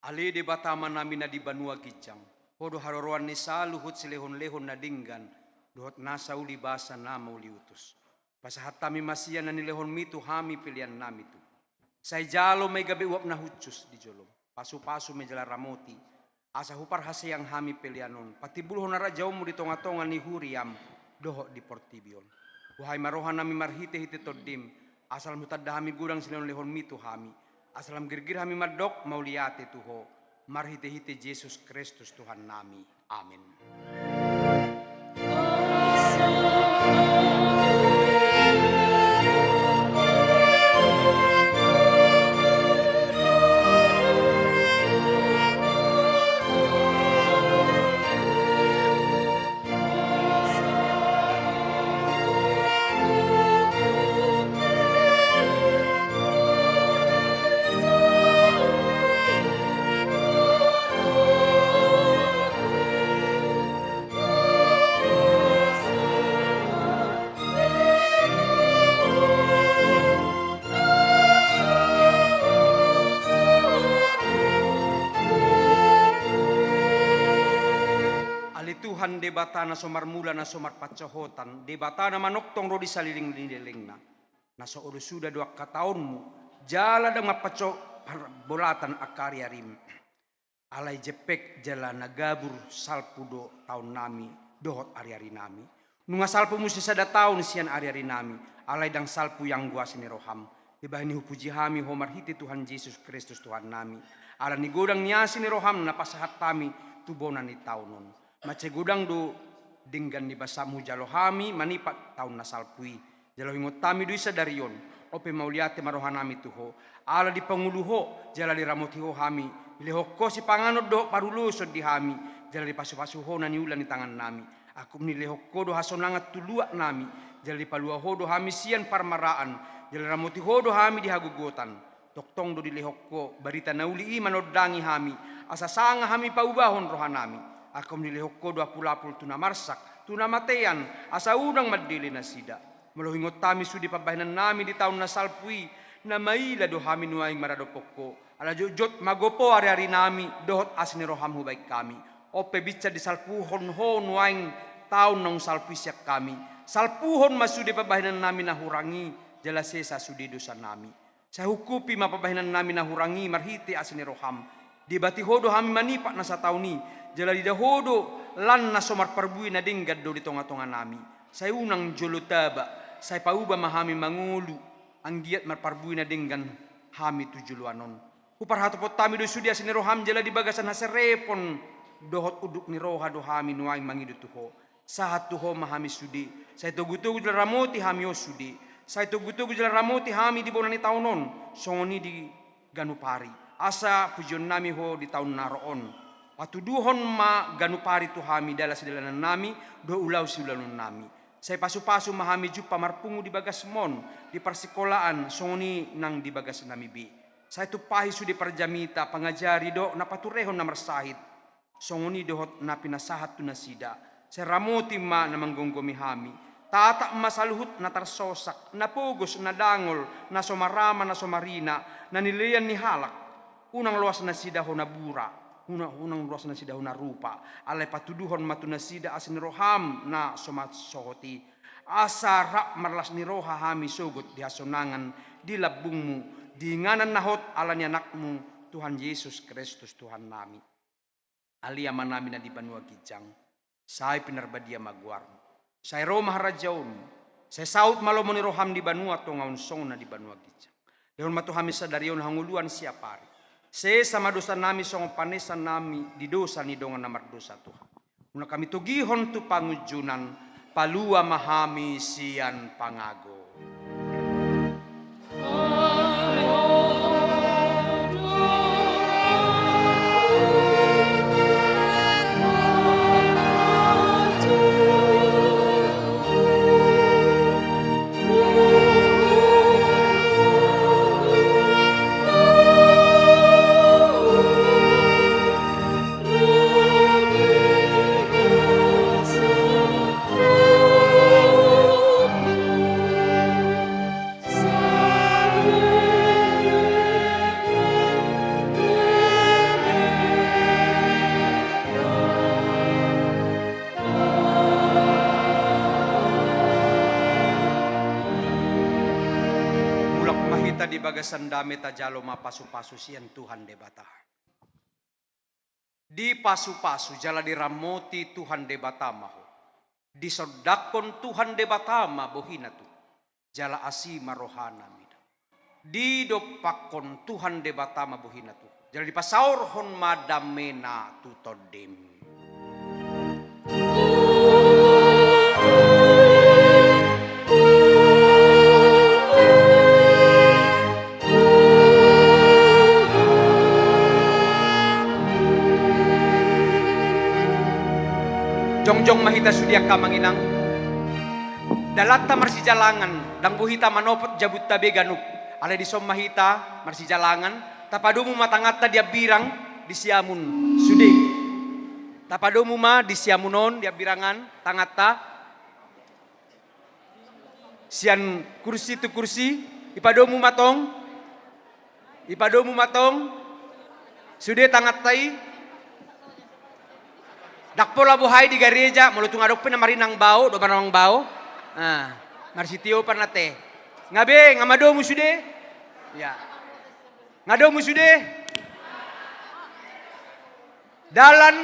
Ali di batama nami na di Banua Gijang. Hodo haroroan ni saluhut silehon-lehon na dinggan. Dohot nasa uli basa na mauli utus. Pasahat kami masiyan na nilehon mitu hami pilihan nami tu. Say jalo may gabi uap na hutsus di jolom. Pasu-pasu may jala ramoti. Asa hupar hasayang hami pilihanon. Patibulho na rajaw mo di tonga-tonga ni huriam. Dohot di portibion. Uhay marohan nami marhite-hite todim. Asal mutadda hami gudang silehon-lehon mitu hami. Asalam girgir hami madok mauliate tuho. Marhite-hite Jesus Kristus Tuhan nami. Amin. Tuhan debata na somar mula na somar patsahotan, debata na manoktong rodi saliling-liling na. Nasa uro suda 2 kataonmu, jala dang mapatso bolatan akari arim. Alay jepek jala nagabur salpudo taon nami, dohot ari-ari nami. Nunga salpu musi sada taon siyan ari-ari nami, alay dang salpu yang gua sini roham. Ibahin ni hupuji hami homar hiti Tuhan Yesus Kristus Tuhan nami. Ala ni godang niya sini roham na pasahat kami tubonan ni taonon. Mace gudang do dinggan ni basamu jalo hami manipat taun na salpui. Jalo hingot tami do isa darion. Ope mauliate marohanami tuho. Ala di panguluho jala di ramotiho hami. Lehokko si panganod do parulusod di hami. Jala di pasu-pasuho na niulan ni tangan nami. Aku ni lehokko do hasonangat tuluak nami. Jala di paluaho do hami sian parmaraan. Jala ramotiho do hami di hagugotan. Toktong do di lehokko barita nauli manodangi hami. Asa sanga hami paubahon rohanami. Aku menilihokko 20 tuna marsak, tuna matean, asa unang madili na sida. Maluhingot tami sudi pabahinan nami di taon na salpui, na maila do hami nuaing maradopokko. Ala jojot magopo ari-ari nami, dohot asini roham hubaik kami. Ope bica di salpuhon ho nuaing taon nang salpui siak kami. Salpuhon masudi pabahinan nami na hurangi, jala sesa sudi dosa nami. Sa hukupi mapabahinan nami na hurangi, marhiti asini roham. Di bati hodo hami manipak na sa taon ni, jala di dahodo lan na somar parbui na dinggad do di tonga-tonga nami. Say unang jolotaba, say pauba mahami mangulu, ang giat marparbui na dinggan hami tujuluanon. Uparhato po tami do sudia siniroham jala di bagasan haserepon, dohot uduk ni roha do hami nuaing mangidu tuho. Sahat tuho mahami sudi, say tugu-tugu jala ramoti hami o sudi, say tugu-tugu jala ramoti hami di bonan ni taunon, songoni di ganupari. Asa pujon nami ho di taon naroon. Patuduhon ma ganupari tu hami dala sidalanan nami, do ulaw siulanon nami. Say pasu-pasu mahami jupa marpungu di bagas mon, di persikolaan songoni nang di bagas nami bi. Say tupahi su di parjamita pangajari do napaturehon na marsahit. Songoni dohot na pinasahat tu nasida. Say ramoti ma na manggonggomi hami. Tata masaluhut na tarsosak, na pugos, na dangol, na somarama, na somarina, na nilian ni halak. Unang luas na sida ho na bura, unang luas na sida ho na rupa, alay patuduhon matu na sida asin roham na somat sohoti. Asa rak marlas ni roha hami sugot di hasonangan, di labungmu, di nganan nahot ala ni anakmu, Tuhan Yesus Kristus Tuhan nami. Aliyaman nami na di Banua Gijang, say pinarbadia magwarmo. Say Roma harajaon, say saut malomo ni roham di Banua tongaon song na di Banua Gijang. Dehon matu hami sa darion hanguluan siapari. Se sama dosa nami song panesan nami di dosa ni dongan namar dosa Tuhan. Una kami tugihon tu pangujunan palua mahami sian pangago. bagasan dame tajalo mapasu-pasu sian Tuhan debata. Di pasu-pasu jala diramoti Tuhan debata maho. Di sodakon Tuhan debata ma bohina tu. Jala asima rohana mida. Di dopakon Tuhan debata ma bohina tu. Jala di pasaur hon madamena tu todem. Jongjong mahita sudia ka manginang. Dalata marsi jalangan, dang buhita manopot jabut tabe ganuk. Ale di som mahita marsi jalangan, tapadumu matangata dia birang di siamun sude. Tapadumu ma di siamunon dia birangan tangata. Sian kursi tu kursi, ipadomu matong. Ipadomu matong. Sude tangatai. Dakpola buhay di gereja, mulutong adok pa na marinang bao, do marinang bao. Marsitio pa na te. Ngabe, ngamado mo sude? Ya. Ngado mo sude? Dalan